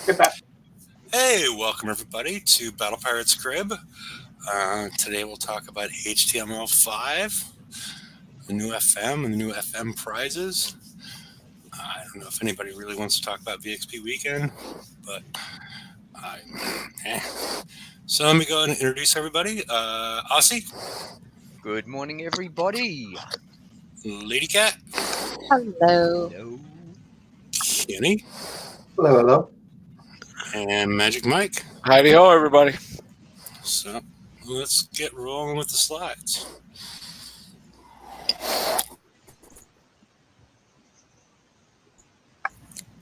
Get that. Hey, welcome everybody to Battle Pirates Crib. Today we'll talk about HTML5, the new FM, and the new FM prizes. I don't know if anybody really wants to talk about VXP Weekend, but I. Eh. So let me go ahead and introduce everybody. Aussie, Good morning, everybody. Lady Cat, Hello. Hello. Kenny, Hello, hello. and Magic Mike. Howdy ho, everybody. So let's get rolling with the slides.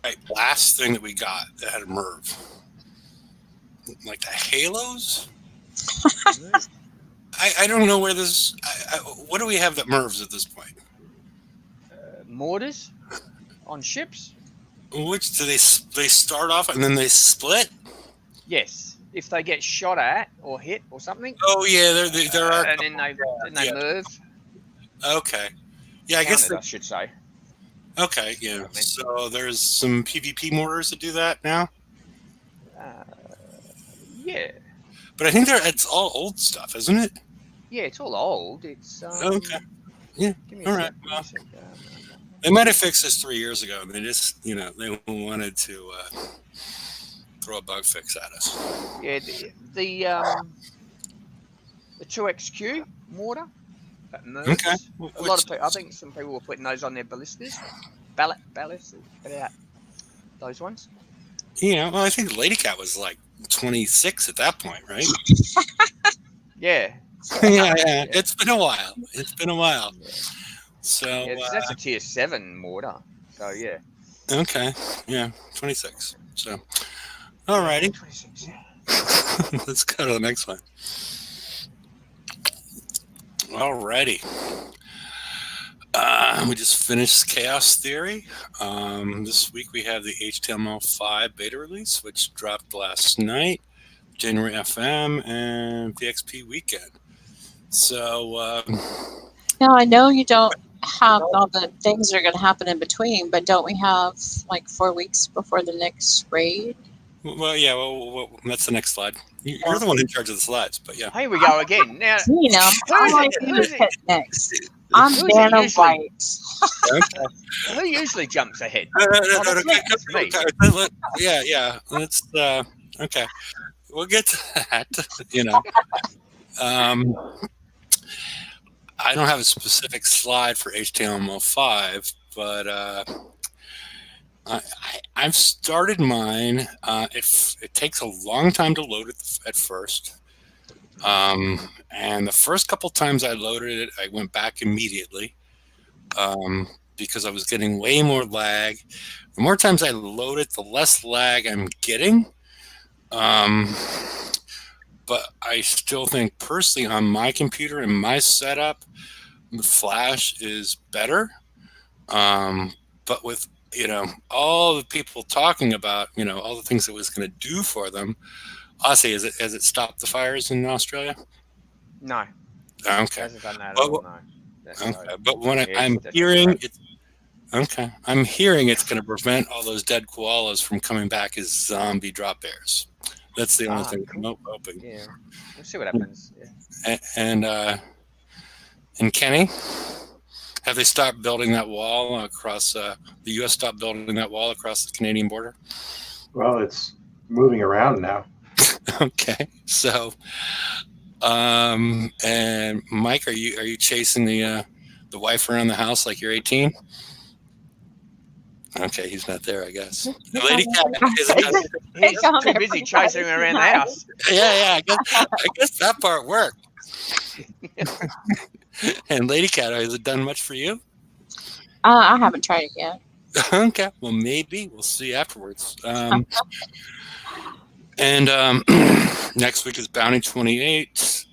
Right, last thing that we got that had a Merv. Like the Halos? I don't know where this. What do we have that Mervs at this point? Mortars on ships? Which do they start off and then they split? Yes. If they get shot at or hit or something. Oh yeah, there are. And then they move. Okay. Yeah, I guess I should say. Okay, yeah. So there's some PvP mortars that do that now. Yeah. But I think it's all old stuff, isn't it? Yeah, it's all old. It's okay. Yeah. Give me All a right. sec, Well, give me a sec. they might have fixed this 3 years ago, and they just, they wanted to throw a bug fix at us. Yeah, the 2XQ mortar that moves. Okay. A lot of people. I think some people were putting those on their ballistas. Ballistas. Yeah. Those ones. Yeah, well, I think Lady Cat was like 26 at that point, right? Yeah. yeah. It's been a while. Yeah. So Yeah, that's a tier 7 mortar. So yeah. Okay. Yeah, 26. So, alrighty. 26. Yeah. Let's go to the next one. Alrighty. We just finished Chaos Theory. This week we have the HTML5 beta release, which dropped last night, January FM, and VXP Weekend. So, Now, I know you don't have all the things that are going to happen in between, but don't we have like 4 weeks before the next raid? well, yeah, well, that's the next slide. You're the one in charge of the slides, but yeah. Here we go again. Now, You know, I want to who's hit next. Who's I'm it Vanna usually? White. Okay. who usually jumps ahead? No, That's me. Yeah. Let's okay. We'll get to that. I don't have a specific slide for HTML5, but I've started mine. It takes a long time to load it at first. And the first couple times I loaded it, I went back immediately because I was getting way more lag. The more times I load it, the less lag I'm getting. But I still think personally on my computer and my setup, the Flash is better. But with all the people talking about all the things it was going to do for them, Aussie, has it stopped the fires in Australia? No. Okay. Hasn't done that at Well, all, no. That's Okay, no. but when Yeah, I'm that's hearing right. it, okay, I'm hearing it's going to prevent all those dead koalas from coming back as zombie drop bears. That's the only thing Cool. I'm hoping. Yeah. We'll see what happens. Yeah. And Kenny, have they stopped building that wall across the U.S. stopped building that wall across the Canadian border? Well, it's moving around now. Okay, so and Mike, are you chasing the wife around the house like you're 18? Okay, he's not there, I guess. Lady Cat, is it, He's too busy chasing him around the house. yeah. I guess that part worked. And Lady Cat, has it done much for you? I haven't tried it yet. Okay, well maybe we'll see afterwards. And next week is Bounty 28.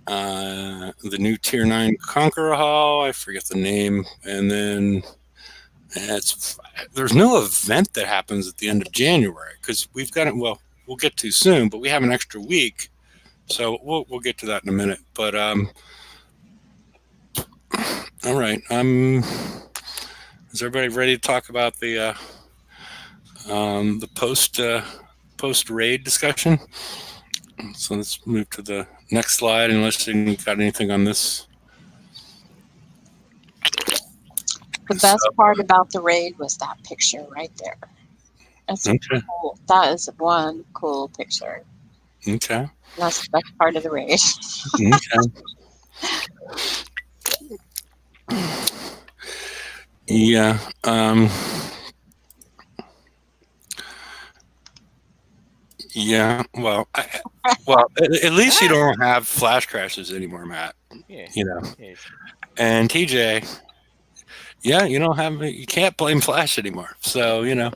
The new Tier 9 Conqueror Hall, I forget the name, and then there's no event that happens at the end of January because we've got it. Well, we'll get to soon, but we have an extra week, so we'll get to that in a minute. But all right, is everybody ready to talk about the the post raid discussion. So let's move to the next slide, unless you got anything on this. The best part about the raid was that picture right there. That's Okay. cool. That is one cool picture. Okay. That's the best part of the raid. Okay. Yeah. Yeah. Well, at least you don't have flash crashes anymore, Matt. Yeah. You know. Yes. And TJ, yeah, you can't blame Flash anymore. So yeah,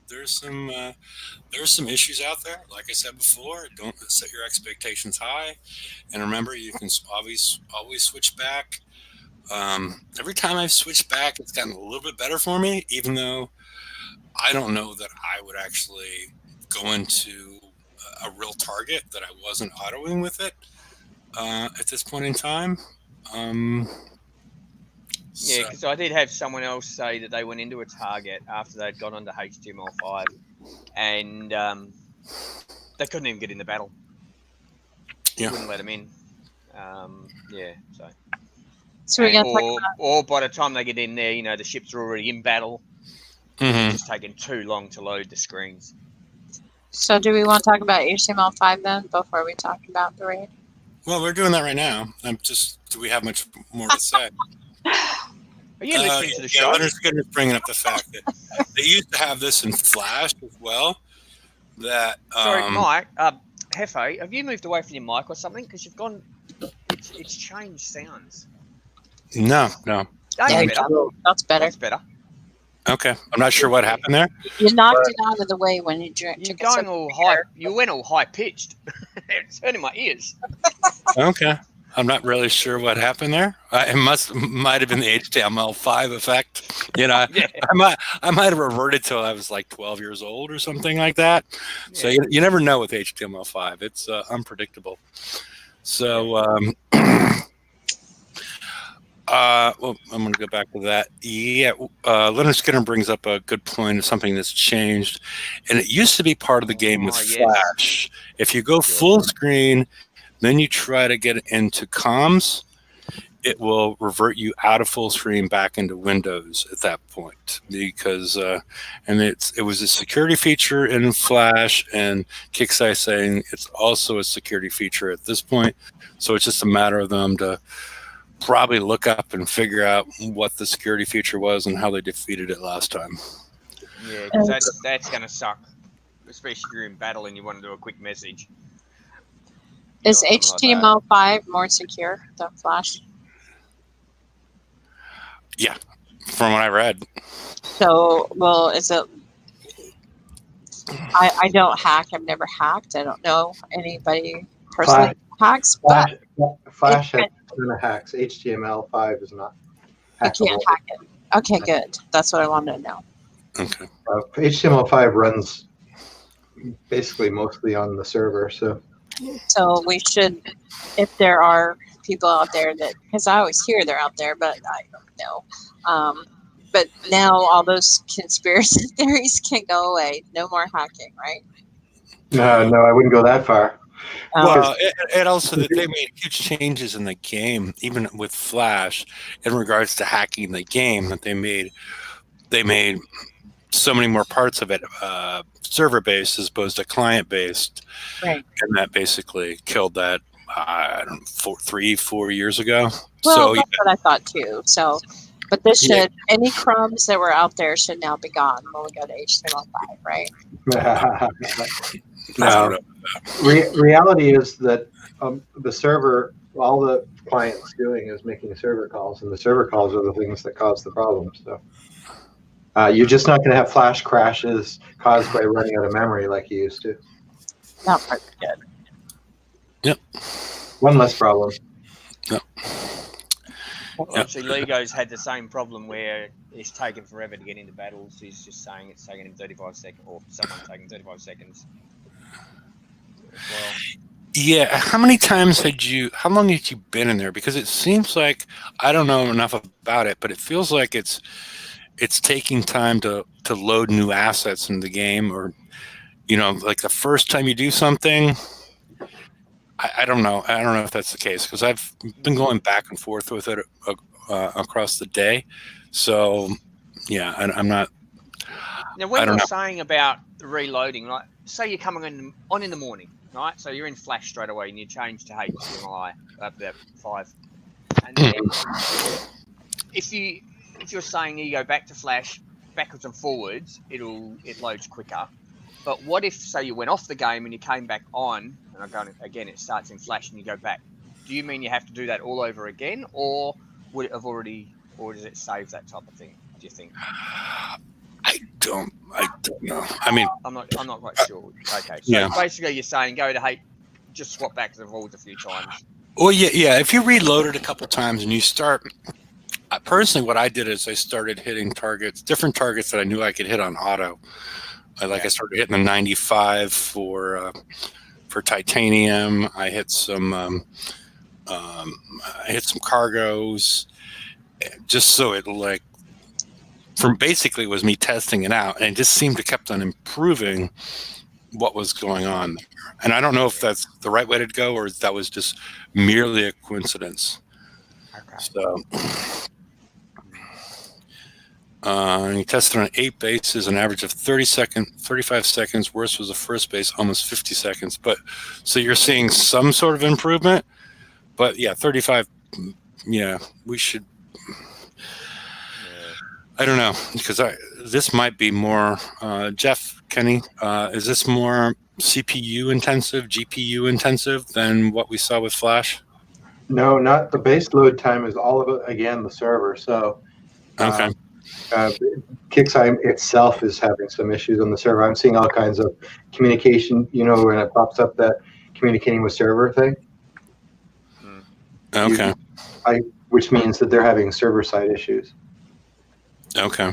there's some issues out there. Like I said before, don't set your expectations high, and remember, you can always switch back. Every time I've switched back, it's gotten a little bit better for me, even though I don't know that I would actually go into a real target that I wasn't autoing with it at this point in time. Yeah, because I did have someone else say that they went into a target after they'd gone onto HTML5 and they couldn't even get in the battle. Yeah. Wouldn't let them in. Yeah, So we got or by the time they get in there, the ships are already in battle. It's just taking too long to load the screens. So do we want to talk about HTML5 then before we talk about the raid? Well, we're doing that right now. Do we have much more to say? Are you listening to the show? Yeah, Leonard Skinner's bringing up the fact that they used to have this in Flash as well. That sorry, Mike. Hefe, have you moved away from your mic or something? Because you've gone. It's changed sounds. No. That's better. That's better. That's better. Okay, I'm not sure what happened there. You knocked it out of the way when you drank. You're going all high. You went all high pitched. It's hurting my ears. Okay, I'm not really sure what happened there. It might have been the HTML5 effect. Yeah. I might have reverted till I was like 12 years old or something like that. Yeah. So you never know with HTML5. It's unpredictable. So. Well, I'm going to go back to that. Yeah, Leonard Skinner brings up a good point of something that's changed, and it used to be part of the game with Flash. If you go full screen, then you try to get into comms, it will revert you out of full screen back into Windows at that point, because and it was a security feature in Flash, and Kixeye saying it's also a security feature at this point. So it's just a matter of them to probably look up and figure out what the security feature was and how they defeated it last time. Yeah, because that's going to suck, especially if you're in battle and you want to do a quick message. Is HTML5 more secure than Flash? Yeah, from what I read. So, well, is it? I don't hack. I've never hacked. I don't know anybody personally hacks, but Flash has hacks. HTML5 is not hackable. You can't hack it. Okay, good. That's what I wanted to know. Okay. HTML5 runs basically mostly on the server, so we should, if there are people out there that, because I always hear they're out there, but I don't know. But now all those conspiracy theories can go away. No more hacking, right? No, I wouldn't go that far. Well, it also, they made huge changes in the game, even with Flash, in regards to hacking the game. That they made so many more parts of it server based as opposed to client based, right? And that basically killed that. I don't know, 4 years ago. Well, that's what I thought too. So, but this should any crumbs that were out there should now be gone when we go to HTML5, right? No. Reality is that the server, all the client's doing is making server calls, and the server calls are the things that cause the problem. So you're just not going to have flash crashes caused by running out of memory like you used to. That part's good. Yep. One less problem. Yep. Well, actually, Lego's had the same problem where it's taken forever to get into battles. He's just saying it's taking him 35 seconds, or someone taking 35 seconds. Well, yeah. How long had you been in there? Because it seems like, I don't know enough about it, but it feels like it's it's taking time to load new assets in the game, or like the first time you do something. I don't know. I don't know if that's the case, because I've been going back and forth with it across the day. So yeah, I'm not. Now, when I don't you're know. saying about reloading, like say you're coming on in the morning, right? So you're in Flash straight away, and you change to HTML5, and then if you're saying you go back to Flash backwards and forwards, it loads quicker. But what if, say, you went off the game and you came back on, and again, it starts in Flash and you go back? Do you mean you have to do that all over again, or would it have already, or does it save that type of thing? Do you think? I don't know. I mean, I'm not quite sure. Okay, so basically, you're saying just swap back to the rules a few times. Well, yeah. If you reload it a couple times and you start, personally, what I did is I started hitting different targets that I knew I could hit on auto. I started hitting the 95 for titanium. I hit some cargos, just so it from basically was me testing it out, and it just seemed to kept on improving what was going on there. And I don't know if that's the right way to go, or if that was just merely a coincidence. Okay. So he tested on 8 bases, an average of 35 seconds. Worst was the first base, almost 50 seconds. But so you're seeing some sort of improvement, but yeah, 35. Yeah, we should. I don't know, because this might be more, Jeff, Kenny, is this more CPU intensive, GPU intensive than what we saw with Flash? No, not the base load time is all of it, again, the server. So Okay. Kixeye itself is having some issues on the server. I'm seeing all kinds of communication, when it pops up that communicating with server thing. Okay. Which means that they're having server side issues. Okay.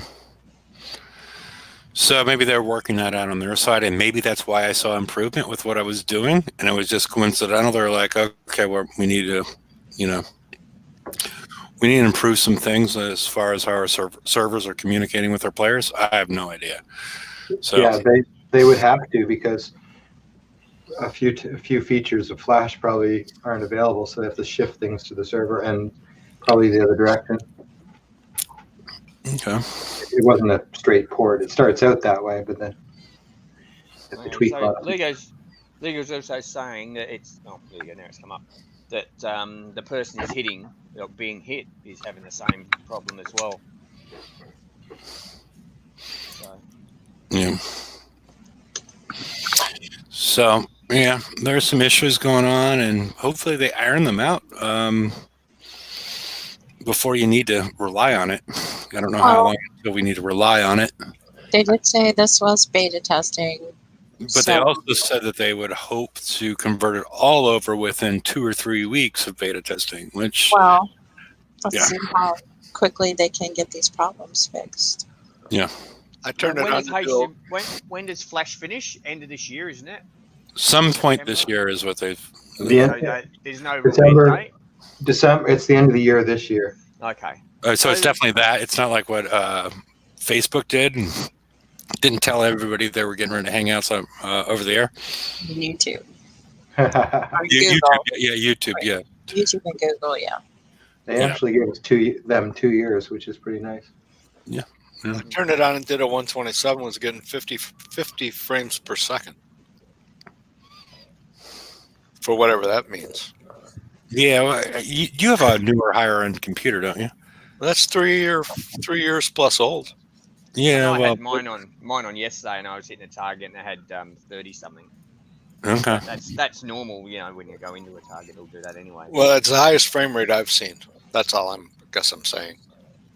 So maybe they're working that out on their side, and maybe that's why I saw improvement with what I was doing, and it was just coincidental. They're like, okay, well, we need to improve some things as far as how our servers are communicating with our players. I have no idea. So yeah, they would have to, because a few features of Flash probably aren't available, so they have to shift things to the server, and probably the other direction. Okay. It wasn't a straight port. It starts out that way, but then if the tweak Lego's also saying that it's now it's come up that the person is being hit is having the same problem as well. So. Yeah. So yeah, there's some issues going on, and hopefully they iron them out before you need to rely on it. I don't know how long until we need to rely on it. They did say this was beta testing. But they also said that they would hope to convert it all over within 2 or 3 weeks of beta testing, which... Well, let's see how quickly they can get these problems fixed. Yeah. I turned it on. When does Flash finish? End of this year, isn't it? Some point this year is what they've... There's no December. It's the end of the year this year. Okay. So it's definitely that. It's not like what Facebook did and didn't tell everybody they were getting rid of Hangouts over the air. YouTube. YouTube, yeah, YouTube, right. yeah. YouTube and Google, yeah. They actually gave us 2 years, which is pretty nice. Yeah. I turned it on and did a 127, was getting 50 frames per second. For whatever that means. Yeah, well, you have a newer, higher-end computer, don't you? Well, that's 3 years plus old. Yeah, I had mine on yesterday, and I was hitting a target, and I had 30 something. Okay. That's normal, when you go into a target, it'll do that anyway. Well, it's the highest frame rate I've seen. That's all I'm saying.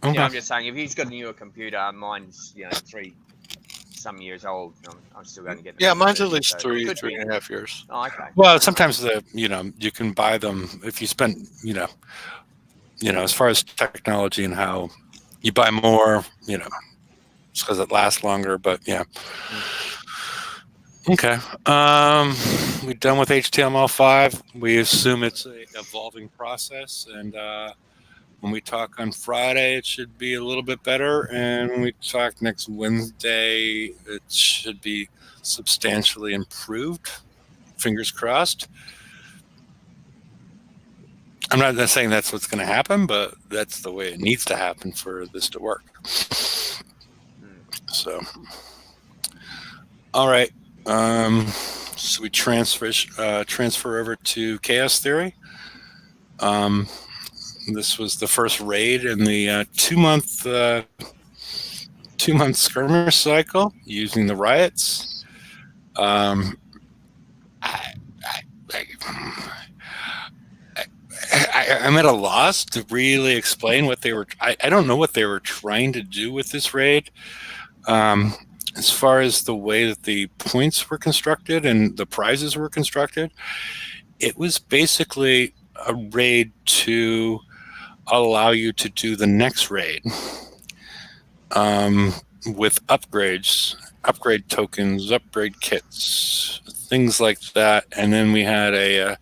Okay. Yeah, I'm just saying, if he's got a newer computer, mine's 3 some years old. I'm still going to get them. Yeah, mine's at least 3.5 years. Oh, okay. Well, sometimes you can buy them if you spend as far as technology and how you buy more, just because it lasts longer. But yeah. Okay. We're done with HTML5. We assume it's an evolving process, and When we talk on Friday, it should be a little bit better. And when we talk next Wednesday, it should be substantially improved. Fingers crossed. I'm not saying that's what's going to happen, but that's the way it needs to happen for this to work. So, all right. So we transfer over to Chaos Theory. This was the first raid in the 2-month skirmish cycle using the riots. I'm at a loss to really explain what they were. I don't know what they were trying to do with this raid. As far as the way that the points were constructed and the prizes were constructed, it was basically a raid to allow you to do the next raid with upgrades, upgrade tokens, upgrade kits, things like that. And then we had a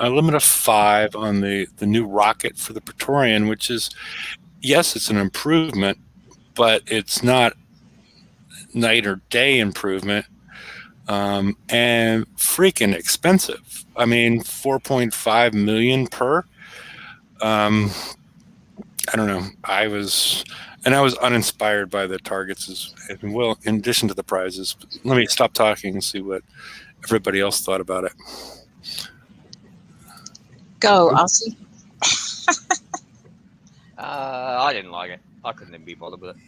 limit of 5 on the new rocket for the Praetorian, which is, yes, it's an improvement, but it's not night or day improvement, and freaking expensive. I mean, 4.5 million per. I don't know. I was uninspired by the targets as well, in addition to the prizes. Let me stop talking and see what everybody else thought about it. Go, Aussie. I didn't like it. I couldn't even be bothered with it.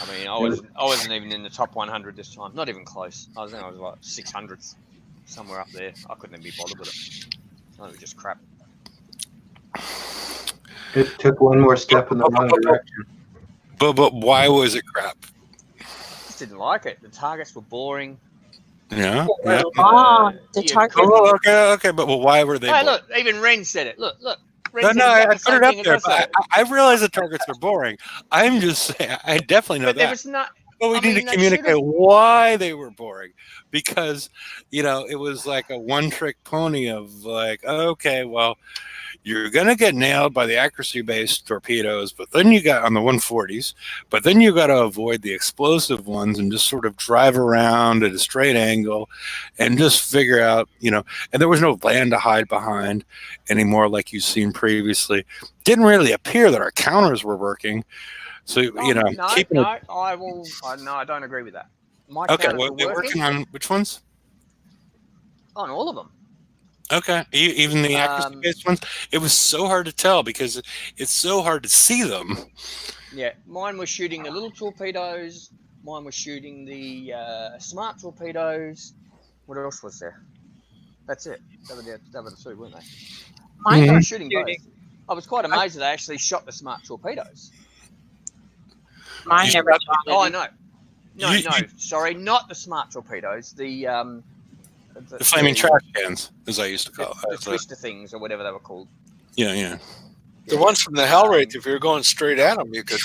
I mean, I wasn't even in the top 100 this time. Not even close. I was like 600th, somewhere up there. I couldn't even be bothered with it. It was just crap. It took one more step in the wrong direction. But why was it crap? Just didn't like it. The targets were boring. Yeah. The target. Oh, okay. But why were they? Hey, boring? look, even Ren said it. Look. No, I put it up there. But I realize the targets are boring. I'm just saying, I definitely know but that. There was not. But we need to communicate why they were boring, because it was like a one-trick pony of like, okay, well, you're gonna get nailed by the accuracy-based torpedoes, but then you got on the 140s, but then you got to avoid the explosive ones and just sort of drive around at a straight angle, and just figure out, and there was no land to hide behind anymore, like you've seen previously. Didn't really appear that our counters were working. So No, I don't agree with that. Okay, well, they're working on which ones? On all of them. Okay, even the accuracy-based ones. It was so hard to tell because it's so hard to see them. Yeah, mine was shooting the little torpedoes. Mine was shooting the smart torpedoes. What else was there? That's it. They were the 2, weren't they? Mine was shooting both. I was quite amazed that they actually shot the smart torpedoes. Mine never. Oh, no. No, sorry, not the smart torpedoes. The flaming trash cans, as I used to call it. The twister things, or whatever they were called. Yeah. The ones from the Hell Raid, if you're going straight at them, you could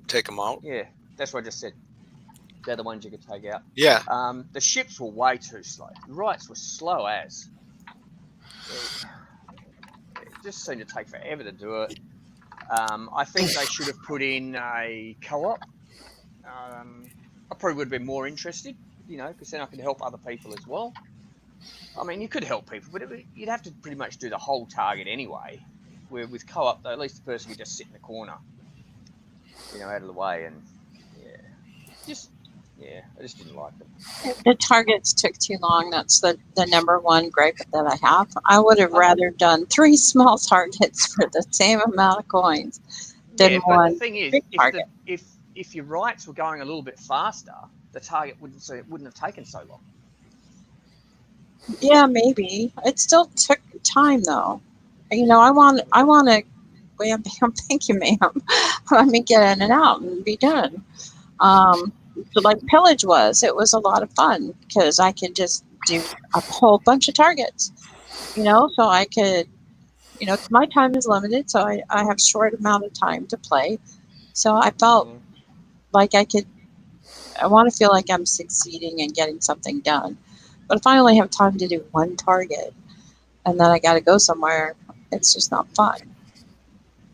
take them out. Yeah, that's what I just said. They're the ones you could take out. Yeah. The ships were way too slow. The riots were slow as. It just seemed to take forever to do it. I think they should have put in a co-op. I probably would have been more interested, because then I could help other people as well. I mean, you could help people, but you'd have to pretty much do the whole target anyway. Where with co-op, though, at least the person could just sit in the corner, out of the way, and I just didn't like them. The targets took too long. That's the number one gripe that I have. I would have rather done 3 small targets for the same amount of coins than one. The thing is, target. if your riots were going a little bit faster, the target wouldn't have taken so long. Yeah, maybe. It still took time, though. I want to. Well, thank you, ma'am. Let me get in and out and be done. So like Pillage it was a lot of fun because I could just do a whole bunch of targets, so I could, my time is limited, so I have short amount of time to play. So I felt like I want to feel like I'm succeeding and getting something done. But if I only have time to do one target, and then I got to go somewhere, it's just not fun.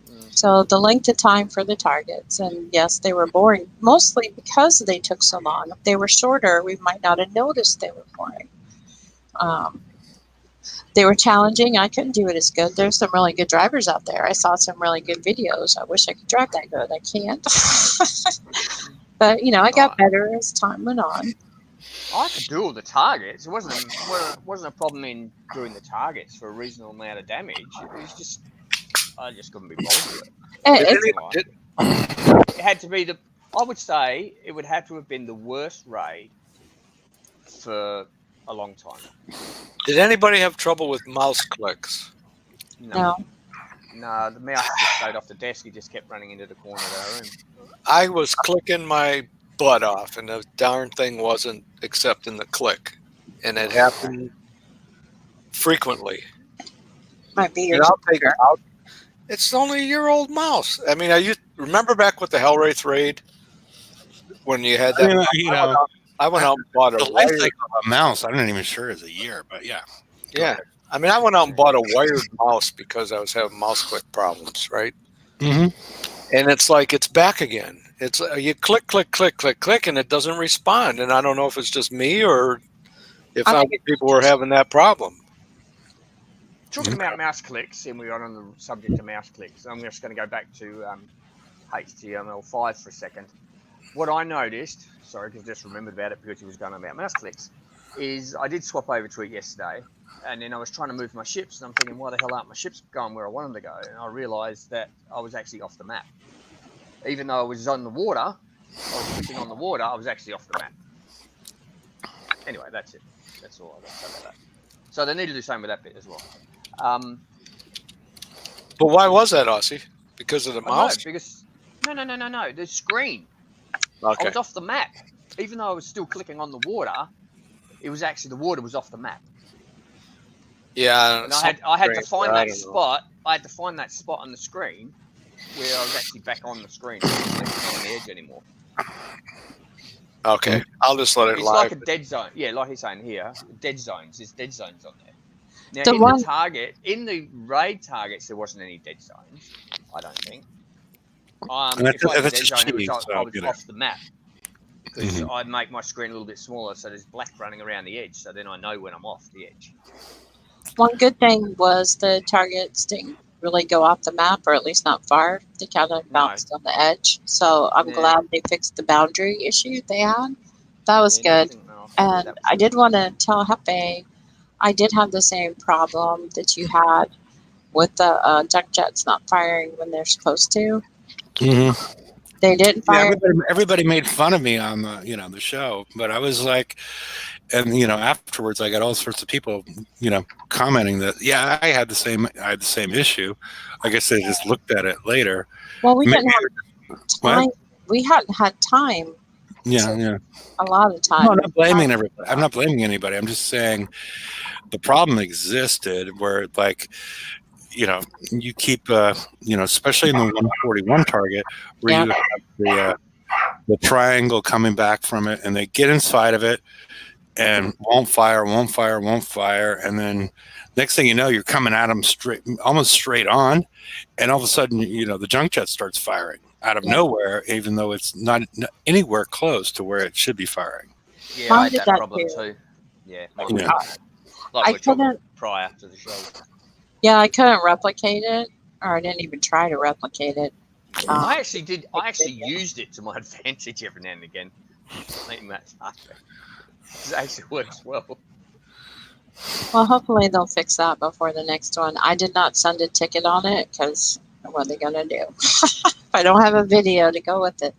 Mm. So the length of time for the targets, and yes, they were boring, mostly because they took so long. If they were shorter, we might not have noticed they were boring. They were challenging. I couldn't do it as good. There's some really good drivers out there. I saw some really good videos. I wish I could drive that good. I can't. But, you know, I got better as time went on. I could do all the targets. It wasn't a problem in doing the targets for a reasonable amount of damage. It was just I just couldn't be bothered with it. It had to be I would say it would have to have been the worst raid for a long time. Did anybody have trouble with mouse clicks? No. No, the mouse just stayed off the desk. He just kept running into the corner of our room. I was clicking my butt off, and the darn thing wasn't accepting the click, and it happened frequently. Might be And I'll take it out. It's only a year-old mouse. I mean, you remember back with the Hellwraith raid when you had that? I went out and bought The life cycle of a mouse, I'm not even sure is a year, but yeah. Yeah. I mean, I went out and bought a wired mouse because I was having mouse click problems, right? Mm-hmm. And it's like it's back again. It's you click, click, click, click, click, and it doesn't respond. And I don't know if it's just me or if other people were having that problem. Talking about mouse clicks, and we're on the subject of mouse clicks, I'm just going to go back to HTML5 for a second. What I noticed, sorry, because I just remembered about it because he was going on about mouse clicks, is I did swap over to it yesterday, and then I was trying to move my ships, and I'm thinking, why the hell aren't my ships going where I want them to go? And I realised that I was actually off the map. Even though I was on the water, I was clicking on the water, I was actually off the map. Anyway, that's it. That's all I got to say about that. So they need to do the same with that bit as well. But why was that, Aussie? Because of the mouse? No, because no. The screen. Okay. I was off the map. Even though I was still clicking on the water, it was actually the water was off the map. Yeah. And I had to find that spot. I had to find that spot on the screen where I was actually back on the screen. I wasn't on the edge anymore. Okay. I'll just let it It's lie. like a dead zone. Yeah, like he's saying here, dead zones. There's dead zones on there. Now, in the raid targets, there wasn't any dead zones. I don't think. If I had a dead zone, I was off the map because I'd make my screen a little bit smaller, so there's black running around the edge. So then I know when I'm off the edge. One good thing was the targets didn't really go off the map, or at least not far. They kind of bounced on the edge. So I'm glad they fixed the boundary issue they had. That was good. And I did want to tell Hefe, I did have the same problem that you had with the junk jets not firing when they're supposed to. Mm-hmm. They didn't fire. Yeah, everybody made fun of me on the show, but I was like, and afterwards I got all sorts of people commenting that I had the same issue. I guess they just looked at it later. Well, we didn't have time. We hadn't had time. Yeah. A lot of time. No, I'm not blaming everybody. I'm not blaming anybody. I'm just saying the problem existed where you keep especially in the 141 target where you have the triangle coming back from it, and they get inside of it and won't fire, and then next thing you know, you're coming at them almost straight on, and all of a sudden, the junk jet starts firing out of nowhere, even though it's not anywhere close to where it should be firing. Yeah, I had that problem too. Yeah. I couldn't prior to the show. Yeah, I couldn't replicate it, or I didn't even try to replicate it. I actually did. I actually used it to my advantage every now and again. Making that happen. It actually works well. Well, hopefully they'll fix that before the next one. I did not send a ticket on it because what are they gonna do? If I don't have a video to go with it,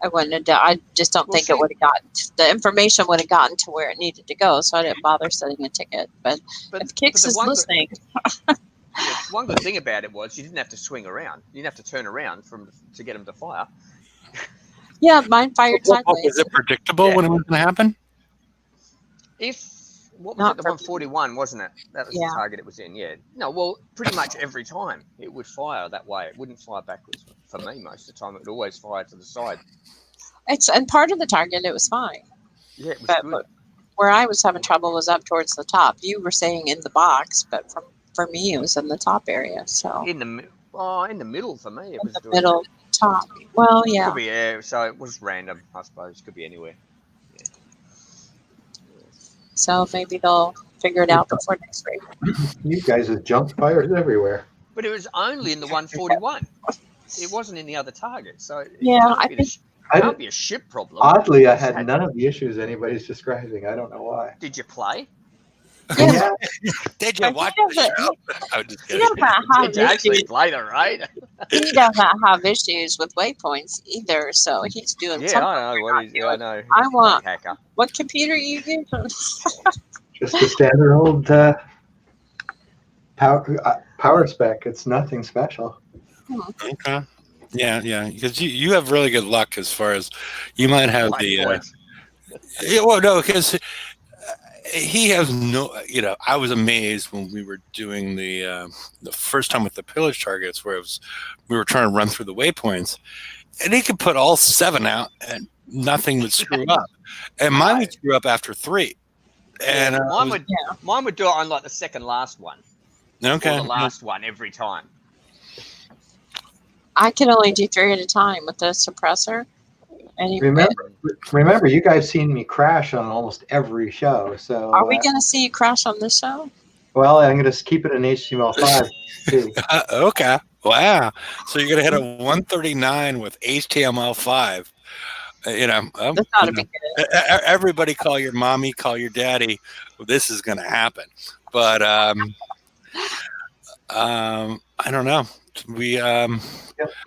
I wouldn't have done. I just don't think it would have gotten. The information would have gotten to where it needed to go, so I didn't bother sending a ticket. But if Kix is listening. One good thing about it was you didn't have to swing around. You didn't have to turn around to get them to fire. Yeah, mine fired sideways. Was it predictable when it was going to happen? What was it? The 141, wasn't it? That was the target it was in. Yeah. No, well, pretty much every time it would fire that way. It wouldn't fire backwards. For me, most of the time, it would always fire to the side. And part of the target, it was fine. Yeah, it was good. where I was having trouble was up towards the top. You were saying in the box, but for me it was in the top area. So In the middle for me, it in was the doing middle top. Well, that. yeah. Could be so it was random, I suppose. Could be anywhere. Yeah. So maybe they'll figure it out before next week. You guys have junk fires everywhere. But it was only in the 141. It wasn't in the other targets, so it Yeah, can't I be think can't be a ship problem. Oddly, I It's had none of the issues anybody's describing. I don't know why. Did you play? yeah. Did you watch the show? I'm just He kidding. doesn't have Did you actually issues. play the raid? He doesn't have issues with waypoints either, so he's doing Yeah, something. I know what he's. I know. I want- hacker. What computer you using? Just a standard old power spec. It's nothing special. Okay. Yeah, because you have really good luck as far as you might have the. Waypoints. Yeah, well, no, because he has no. I was amazed when we were doing the first time with the pillage targets, where we were trying to run through the waypoints, and he could put all 7 out, and nothing would screw up, and mine would screw up after 3. And mine would do it on like the second last one. Okay. Or the last one every time. I can only do 3 at a time with the suppressor. And Remember, you guys seen me crash on almost every show. So are we going to see you crash on this show? Well, I'm going to keep it in HTML5 too. Okay. Wow. So you're gonna hit a 139 with HTML5. That ought to be good. Everybody call your mommy, call your daddy. This is gonna happen. But I don't know. The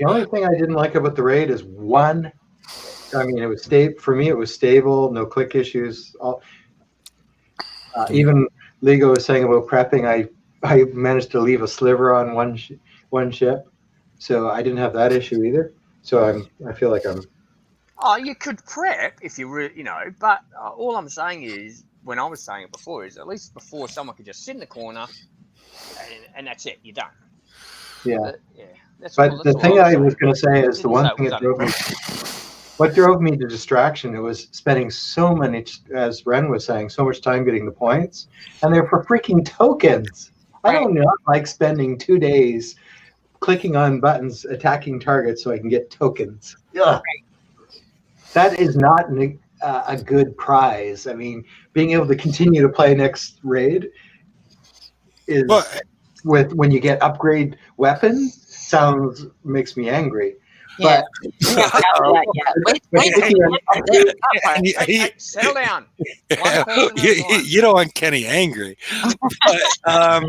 only thing I didn't like about the raid is one. I mean, it was stable for me. It was stable, no click issues. Even Lego was saying about prepping. I managed to leave a sliver on one ship, so I didn't have that issue either. So I feel like I'm. Oh, you could prep if you were, but all I'm saying is, when I was saying it before, is at least before someone could just sit in the corner, and that's it, you're done. Yeah. That's but the thing I was going to say is the one thing that drove me. What drove me to distraction? It was spending so many, as Ren was saying, so much time getting the points, and they're for freaking tokens. I don't not like spending 2 days clicking on buttons, attacking targets so I can get tokens. Ugh. That is not a good prize. I mean, being able to continue to play next raid is when you get upgrade weapon makes me angry. Yeah. Wait. Settle down. You don't want Kenny angry. But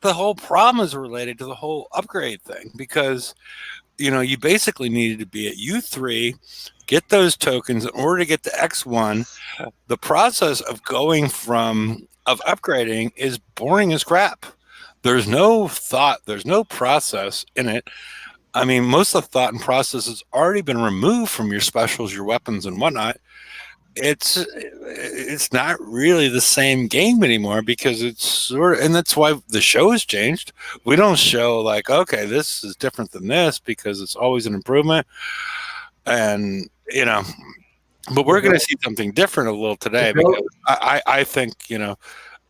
the whole problem is related to the whole upgrade thing, because you basically needed to be at U3, get those tokens in order to get to X1. The process of upgrading is boring as crap. There's no thought, there's no process in it. I mean, most of the thought and process has already been removed from your specials, your weapons, and whatnot. It's not really the same game anymore, because it's and that's why the show has changed. We don't show like, okay, this is different than this, because it's always an improvement. And but we're going to see something different a little today, because I think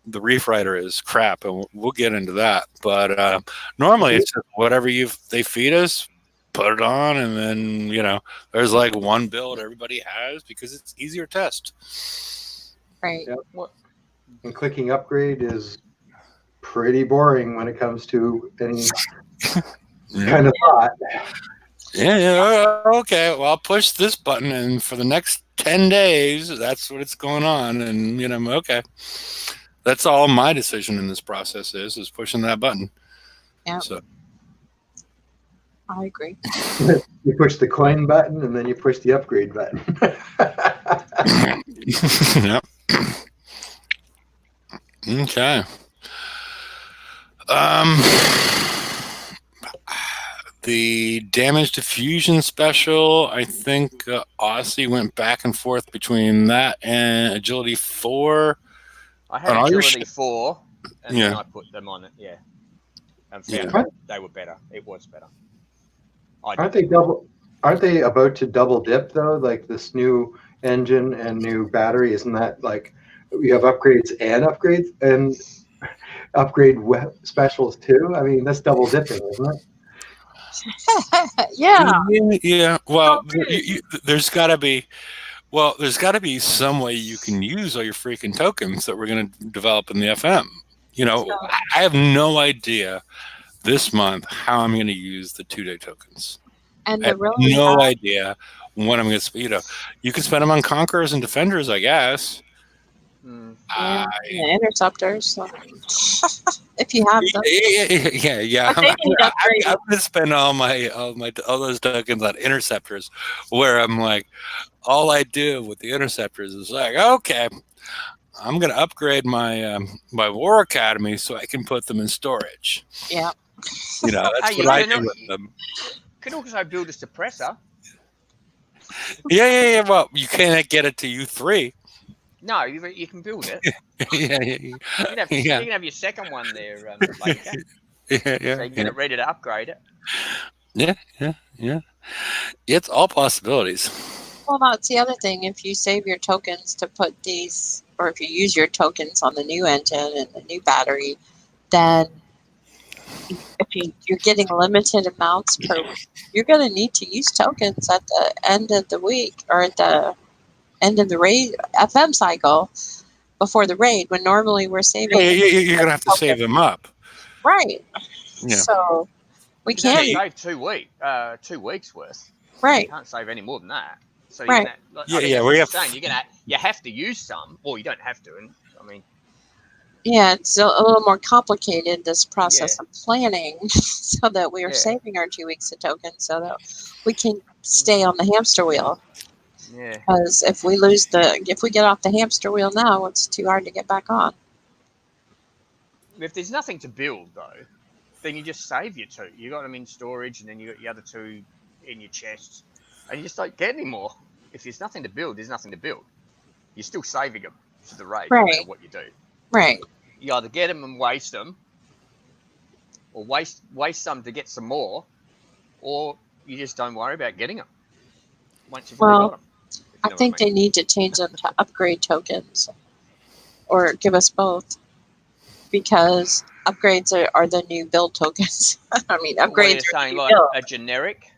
the Reef Rider is crap, and we'll get into that. But normally it's just whatever they feed us, put it on, and then there's like one build everybody has because it's easier to test. Right. Yep. And clicking upgrade is pretty boring when it comes to any kind of thought. Yeah. Okay. Well, I'll push this button, and for the next 10 days, that's what it's going on, and okay. That's all my decision in this process is pushing that button. Yeah. So I agree. You push the coin button, and then you push the upgrade button. Yep. Okay. The damage diffusion special, I think Aussie went back and forth between that and Agility 4. I had Agility 4, and then I put them on it, and found they were better. It was better. Aren't they double aren't they about to double dip though? Like this new engine and new battery, isn't that like you have upgrades and upgrade specials too? I mean, that's double dipping, isn't it? Yeah. Yeah. Well, Oh, really? there's got to be. Well, there's got to be some way you can use all your freaking tokens that we're going to develop in the FM. You know, So, I have no idea this month how I'm going to use the 2-day tokens. and I have the really no bad, idea when I'm going to. You know, you can spend them on Conquerors and Defenders, I guess. Mm. yeah, the interceptors. So. If you have them, Yeah. but they need I'm upgrading. going to spend all those tokens on Interceptors, where I'm like, all I do with the Interceptors is like, okay, I'm going to upgrade my my War Academy so I can put them in storage. Yeah. You know, that's Hey, what you I can, do with them. can also build a suppressor. Yeah. Well, you can't get it to U3. No, you can build it. Yeah. You can have your second one there later. Yeah. So you can get it ready to upgrade it. Yeah. It's all possibilities. Well, that's the other thing. If you save your tokens to put these, or if you use your tokens on the new engine and the new battery, then if you're getting limited amounts per week, you're going to need to use tokens at the end of the week or at the end of the raid FM cycle before the raid, when normally we're saving. You're going to have to save them up. Right. Yeah. So we You can only can't. save 2 weeks worth. Right. You can't save any more than that. So Right. we have. You have to use some, or you don't have to. And I mean, Yeah, it's a little more complicated, this process of planning, so that we are saving our 2 weeks of tokens so that we can stay on the hamster wheel. yeah. Because if we get off the hamster wheel now, it's too hard to get back on. If there's nothing to build though, then you just save your 2. You got them in storage, and then you got your other 2 in your chests, and you just don't get any more. If there's nothing to build, there's nothing to build. You're still saving them for the raid, no matter what you do. Right. You either get them and waste them, or waste some to get some more, or you just don't worry about getting them once you've already got them. I think they need to change them to upgrade tokens, or give us both, because upgrades are the new build tokens. I mean, upgrades are saying the new like build. a generic.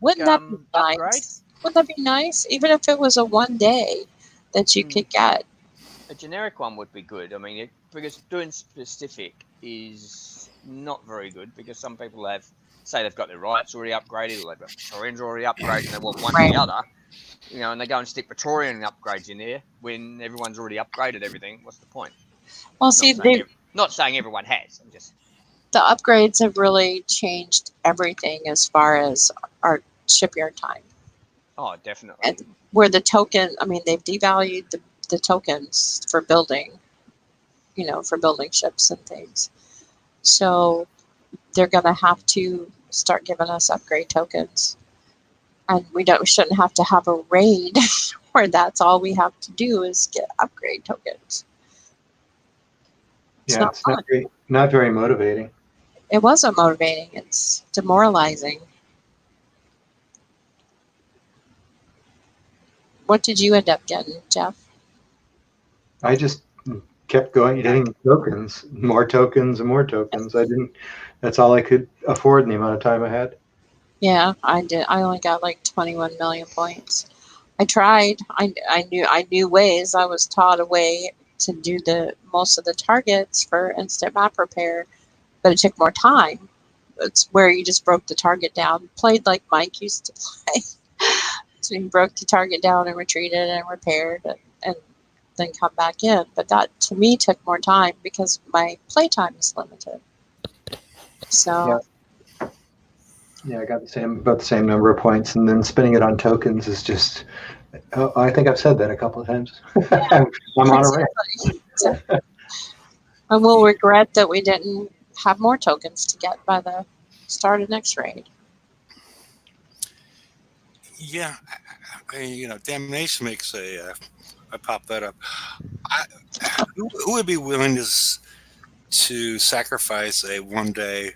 Wouldn't that be nice? Upgrade? Wouldn't that be nice? Even if it was a 1 day that you could get. A generic one would be good. I mean, because doing specific is not very good, because some people say they've got their rights already upgraded, or they've got Praetorians already upgraded, and they want one or the other. You know, and they go and stick Praetorian upgrades in there when everyone's already upgraded everything. What's the point? Well, Not saying everyone has. I'm just. The upgrades have really changed everything as far as our shipyard time. Oh, definitely. And where the token, I mean, they've devalued the tokens for building, for building ships and things. So they're going to have to start giving us upgrade tokens. And we shouldn't have to have a raid where that's all we have to do is get upgrade tokens. It's not very motivating. It wasn't motivating. It's demoralizing. What did you end up getting, Jeff? I just kept getting tokens, more tokens and more tokens. That's all I could afford in the amount of time I had. Yeah, I did. I only got like 21 million points. I tried. I knew ways. I was taught a way to do most of the targets for instant map repair, but it took more time. It's where you just broke the target down. Played like Mike used to play. So you broke the target down and retreated and repaired and then come back in. But that, to me, took more time because my playtime is limited. So... Yeah, I got about the same number of points, and then spending it on tokens is just. I think I've said that a couple of times. I'm on a rant. And we'll regret that we didn't have more tokens to get by the start of next raid. Yeah, Damnation makes I pop that up. Who would be willing to sacrifice a 1-day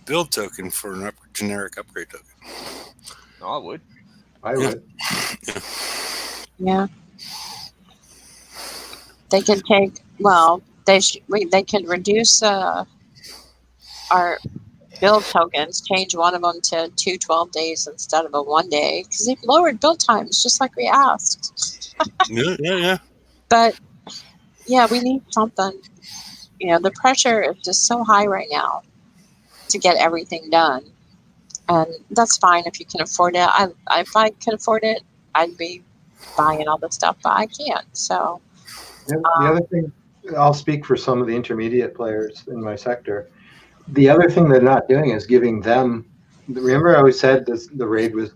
build token for a generic upgrade token? I would. I would. Yeah. They could take, well, they could reduce our build tokens, change one of them to 2 days instead of a 1 day, because they've lowered build times just like we asked. Yeah. But yeah, we need something. The pressure is just so high right now to get everything done. And that's fine if you can afford it. If I could afford it, I'd be buying all the stuff, but I can't. So The other thing, I'll speak for some of the intermediate players in my sector. The other thing they're not doing is giving them. Remember, I always said the raid was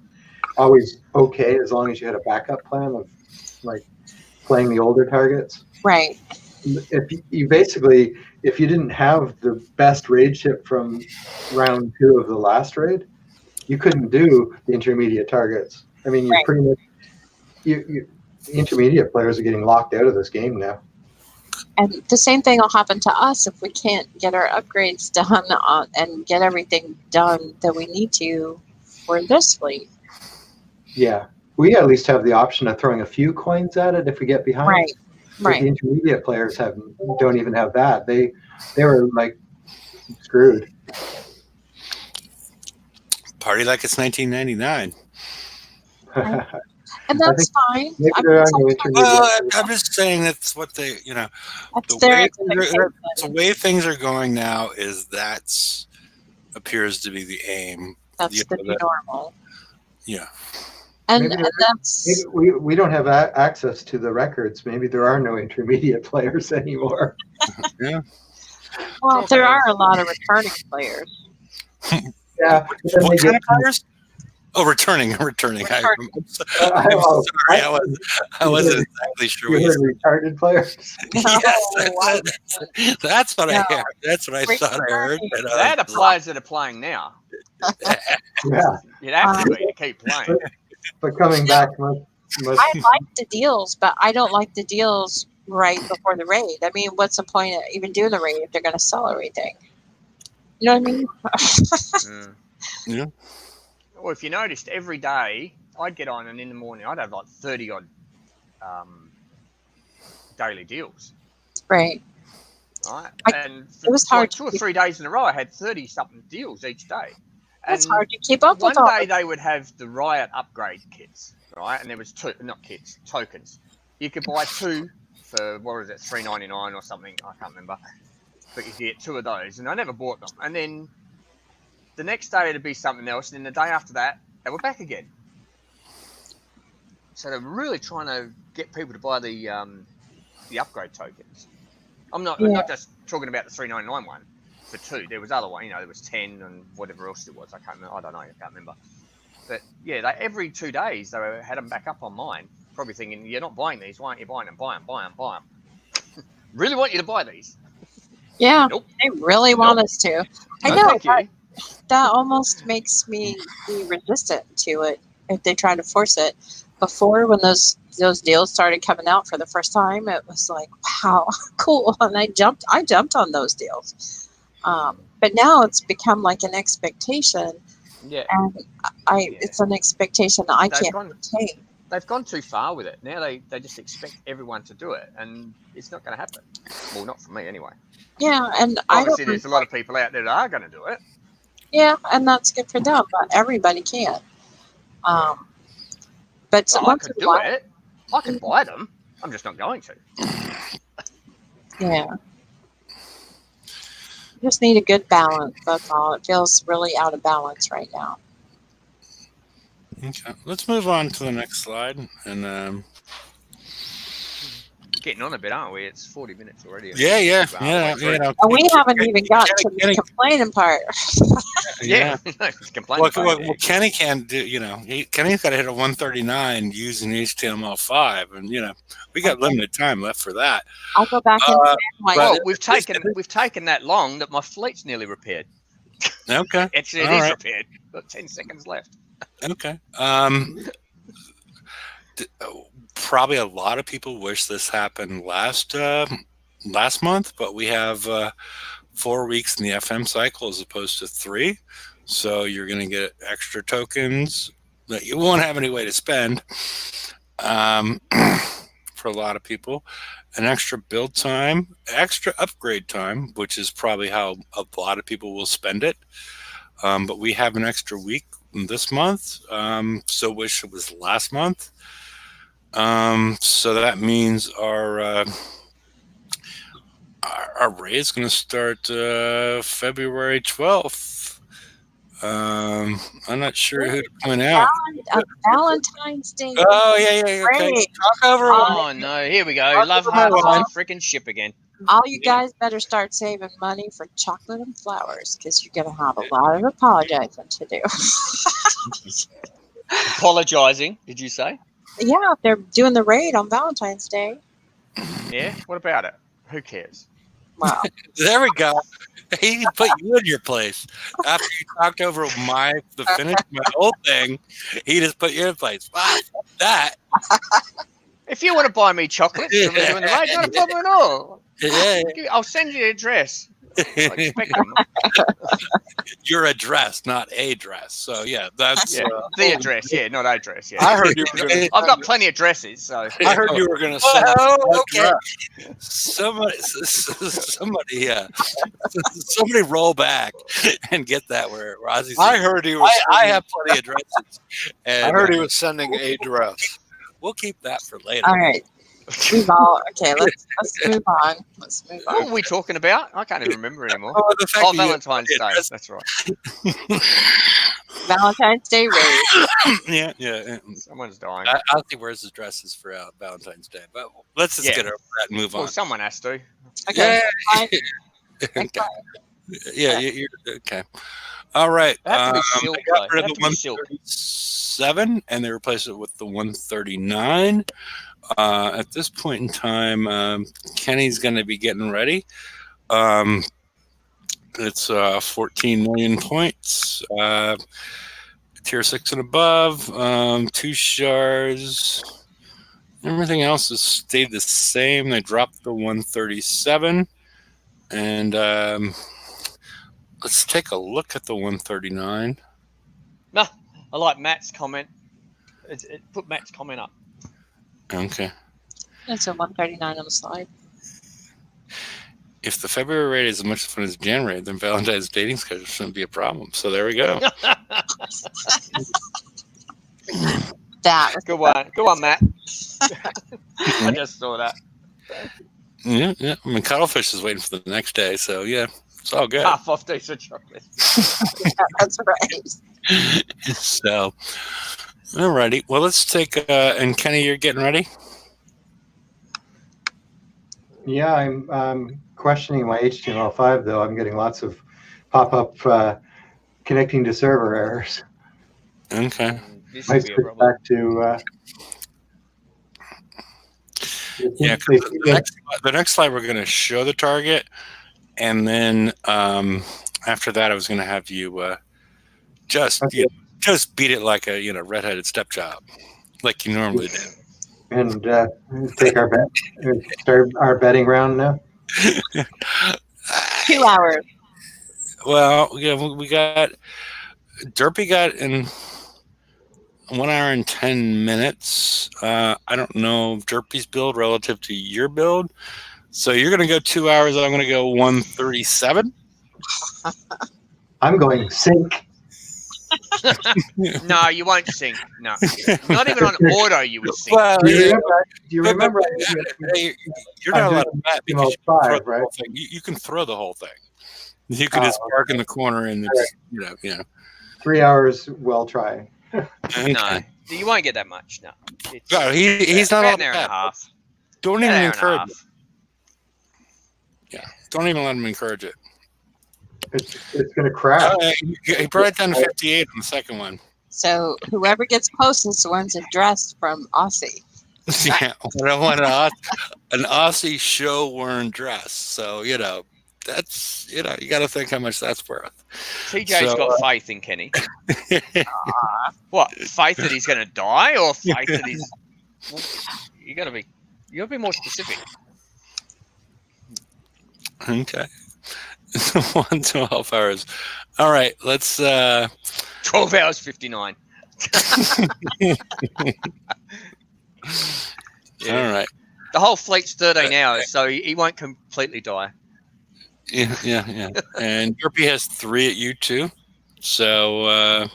always okay as long as you had a backup plan of like playing the older targets. right. If you didn't have the best raid ship from round 2 of the last raid, you couldn't do the intermediate targets. I mean, you Right. pretty much the intermediate players are getting locked out of this game now. And the same thing will happen to us if we can't get our upgrades done and get everything done that we need to for this fleet. Yeah, we at least have the option of throwing a few coins at it if we get behind. Right. But Right. the intermediate players don't even have that. They were like screwed. Party like it's 1999. And that's fine. Maybe I there are no sometimes intermediate. Well, I'm just saying that's what they, that's the their way, expectation. the way things are going now is that's appears to be the aim. That's the new normal. Yeah. And, Maybe and that's we don't have access to the records. Maybe there are no intermediate players anymore. Yeah. well, there are a lot of returning players. Yeah. What kind of players? Oh, returning. I'm sorry. I wasn't exactly sure what You you heard retarded players. Yes, that's what I No. heard. That's what I thought I heard. And I They're the was- players that are playing now. Yeah, You'd have to be to keep playing. but coming back must I like the deals, but I don't like the deals right before the raid. I mean, what's the point of even doing the raid if they're going to sell everything? You know what I mean? Mm. Yeah. Well, if you noticed, every day I'd get on, and in the morning I'd have like 30 odd daily deals. Right. Right, It was for hard like to 2 or keep- 3 days in a row, I had 30 something deals each day. It's And hard to keep up one with all day this. they would have the Riot upgrade kits, right? And there was tokens. You could buy 2 for what was it, $3.99 or something? I can't remember. But you could get 2 of those, and I never bought them. And then the next day it'd be something else, and then the day after that they were back again. So they're really trying to get people to buy the upgrade tokens. I'm not just talking about the $3.99 one for 2. There was other one, there was 10 and whatever else it was. I can't remember. I don't know. I can't remember. But yeah, every 2 days they had them back up on mine. Probably thinking, you're not buying these. Why aren't you buying them? Buy them. Really want you to buy these. Yeah, Nope. they really want us to. I No, know. thank you. That almost makes me be resistant to it if they try to force it. Before, when those deals started coming out for the first time, it was like, wow, cool, and I jumped on those deals. But now it's become like an expectation, Yeah. and it's an expectation that I They've can't gone- maintain. They've gone too far with it. Now they just expect everyone to do it, and it's not going to happen. Well, not for me anyway. Yeah, and Obviously, there's a lot of people out there that are going to do it. Yeah, and that's good for them, but everybody can't. But Well, I once could in a do while, it. I could buy them. I'm just not going to. yeah. You just need a good balance. That's all. It feels really out of balance right now. Okay. Let's move on to the next slide. And Getting on a bit, aren't we? It's 40 minutes already. yeah. And we haven't even gotten to the complaining part. Yeah. Complaining about it. Well, Kenny can't do. Kenny's got to hit a 139 using HTML5, and we got limited time left for that. I'll go back and Well, we've taken that long that my fleet's nearly repaired. Okay, It is repaired. Got 10 seconds left. Okay. Probably a lot of people wish this happened last month, but we have 4 weeks in the FM cycle as opposed to 3, so you're going to get extra tokens that you won't have any way to spend. For a lot of people, an extra build time, extra upgrade time, which is probably how a lot of people will spend it. But we have an extra week this month, so wish it was last month. So that means our raid is going to start February 12th. I'm not sure who to point out. Valentine's Day. Oh, yeah. Okay. Great. Talk over. Oh no, here we go. Love over my hearts on line. the freaking ship again. All you guys better start saving money for chocolate and flowers because you're going to have a lot of apologizing to do. Apologizing, did you say? Yeah, if they're doing the raid on Valentine's Day. Yeah. What about it? Who cares? Well, There we go. He put you in your place after you talked over the finish of my whole thing. He just put you in place. Wow, that. If you want to buy me chocolate when we're doing the raid, not a problem at all. Yeah, I'll send you the address. I expect them. your address, not a dress. So yeah, that's. Yeah, the address. Yeah, not address. Yeah. I heard you were going I've got plenty of dresses, so. I heard you were going to send. Oh, okay. Somebody, somebody roll back and get that where Ozzy. I heard he was. I have plenty of dresses. And, I heard he was sending a dress. We'll keep that for later. all right. We've all okay. Let's move on. Let's move What on. were we talking about? I can't even remember anymore. Oh, the fact Oh, that you- Valentine's Day. That's right. Valentine's Day raid. Yeah. Someone's dying. Ozzy wears his dresses for Valentine's Day, but let's just Yeah. get over that and move Well, on. someone has to. Okay. fine. Okay. Yeah, you're okay. All right. They have to be silk, they got though. rid They of have the to be silk. 137 and they replaced it with the 139. At this point in time, Kenny's going to be getting ready. It's 14 million points. Tier 6 and above. 2 shards. Everything else has stayed the same. They dropped the 137. And let's take a look at the 139. No, I like Matt's comment. Put Matt's comment up. Okay. It's a 139 on the slide. If the February raid is as much fun as Jan raid, then Valentine's dating schedule shouldn't be a problem. So there we go. That was Good one. Good one, Matt. I just saw that. Yeah. I mean, Cuttlefish is waiting for the next day. So yeah, it's all good. Half off decent chocolate. that's right. So, alrighty. Well, let's take, and Kenny, you're getting ready? Yeah, I'm questioning my HTML5 though. I'm getting lots of pop-up connecting to server errors. Okay. This will Might be a switch problem. back to. Yeah, 'cause the next slide we're going to show the target, and then after that, I was going to have you just beat it like a redheaded stepchild, like you normally do. And take our bet. Start our betting round now. 2 hours. Well, yeah, we got Derpy got in 1 hour and 10 minutes. I don't know Derpy's build relative to your build. So you're going to go 2 hours. I'm going to go 137. I'm going sync. No, you won't sink. No. Not even on auto you would sink. Well, Do you yeah, remember? you're not allowed to bet because you can throw HTML5, the right? whole thing. You can throw the whole thing. You can just park in the corner and it's, 3 hours. Well, try. Okay. No. You won't get that much. No. It's No, he's not about allowed an to hour and a bet. half. Don't An even hour and a encourage half. it. Yeah, don't even let him encourage it. It's going to crash. He brought it down to 58 on the second one. So whoever gets closest wins a dress from Aussie. Yeah, I want an Aussie show-worn dress. So that's you got to think how much that's worth. TJ's So, got faith in Kenny. What? Faith that he's going to die, or faith that he's? You got to be more specific. Okay. 1 to 12 hours. All right, let's 12 hours 59. Yeah. All right. The whole fleet's 13 hours, so he won't completely die. Yeah. And Derpy has 3 at you too. So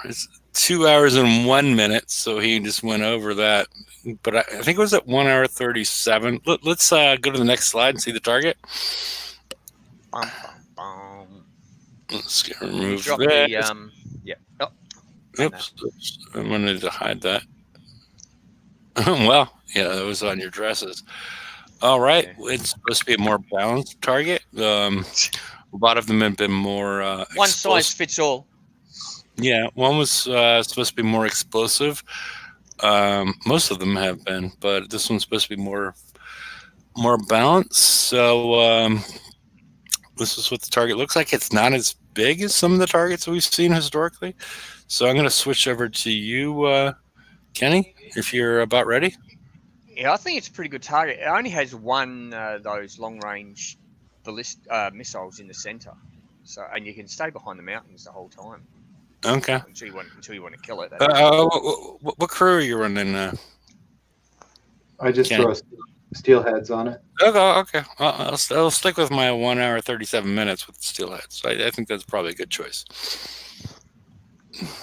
it's 2 hours and 1 minute. So he just went over that. But I think it was at 1 hour 37. Let's go to the next slide and see the target. Bum, bum, bum. Let's get remove Drop that. the yeah. Oh, Oops. I wanted to hide that. Well, yeah, that was on your dresses. All right. Yeah. It's supposed to be a more balanced target. A lot of them have been more one size fits all. Yeah, one was supposed to be more explosive. Most of them have been, but this one's supposed to be more balanced. So this is what the target looks like. It's not as big as some of the targets that we've seen historically. So I'm going to switch over to you, Kenny, if you're about ready. Yeah, I think it's a pretty good target. It only has one those long range missiles in the center, so and you can stay behind the mountains the whole time. Okay. Until you want to kill it. What crew are you running? I just Kenny? throw steelheads on it. Okay. I'll stick with my 1 hour 37 minutes with steelheads. I think that's probably a good choice.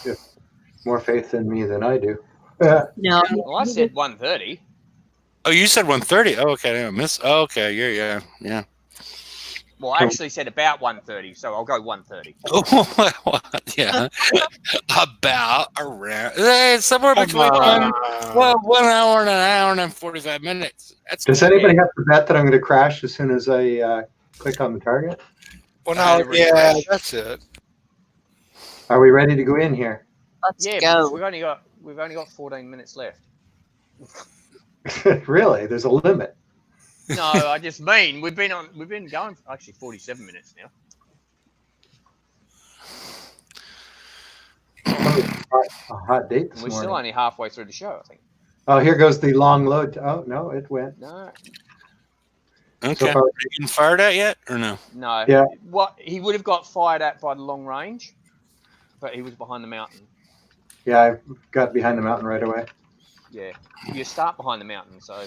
Yeah. More faith in me than I do. No. Well, I said 130. Oh, you said 130. Oh, okay. I missed. Oh, okay. Yeah. Well, I actually said about 130, so I'll go 130. Yeah. About around. It's somewhere between Come 1 hour and an hour and 45 minutes. Does anybody have to bet that I'm going to crash as soon as I click on the target? Well, now, yeah, refresh. that's it. Are we ready to go in here? Let's Yeah, go. we've only got 14 minutes left. Really? There's a limit. No, I just mean we've been going for actually 47 minutes now. A hot date this We're morning. still only halfway through the show, I think. Oh, here goes the long load. Oh, no, it went. No, Okay. So far- Are you getting fired at yet or no? no. Yeah. What he would have got fired at by the long range, but he was behind the mountain. Yeah, I got behind the mountain right away. Yeah, you start behind the mountain, so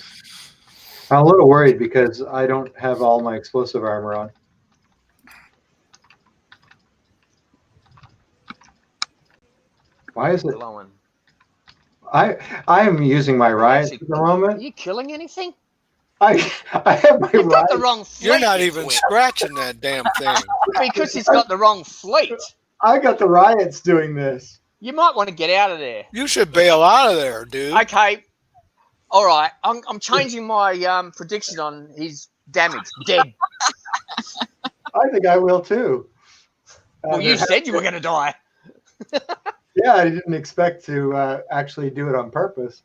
I'm a little worried because I don't have all my explosive armor on. Why is it? blowing. I am using my riot at the Are moment. you killing anything? I have my You've got the riot. wrong fleet. You're not you even twit. scratching that damn thing. Because it's got the wrong fleet. I got the riots doing this. You might want to get out of there. You should bail out of there, dude. Okay. All right. I'm changing my prediction on his damage. Dead. I think I will too. Well, you said you were going to die. Yeah, I didn't expect to actually do it on purpose.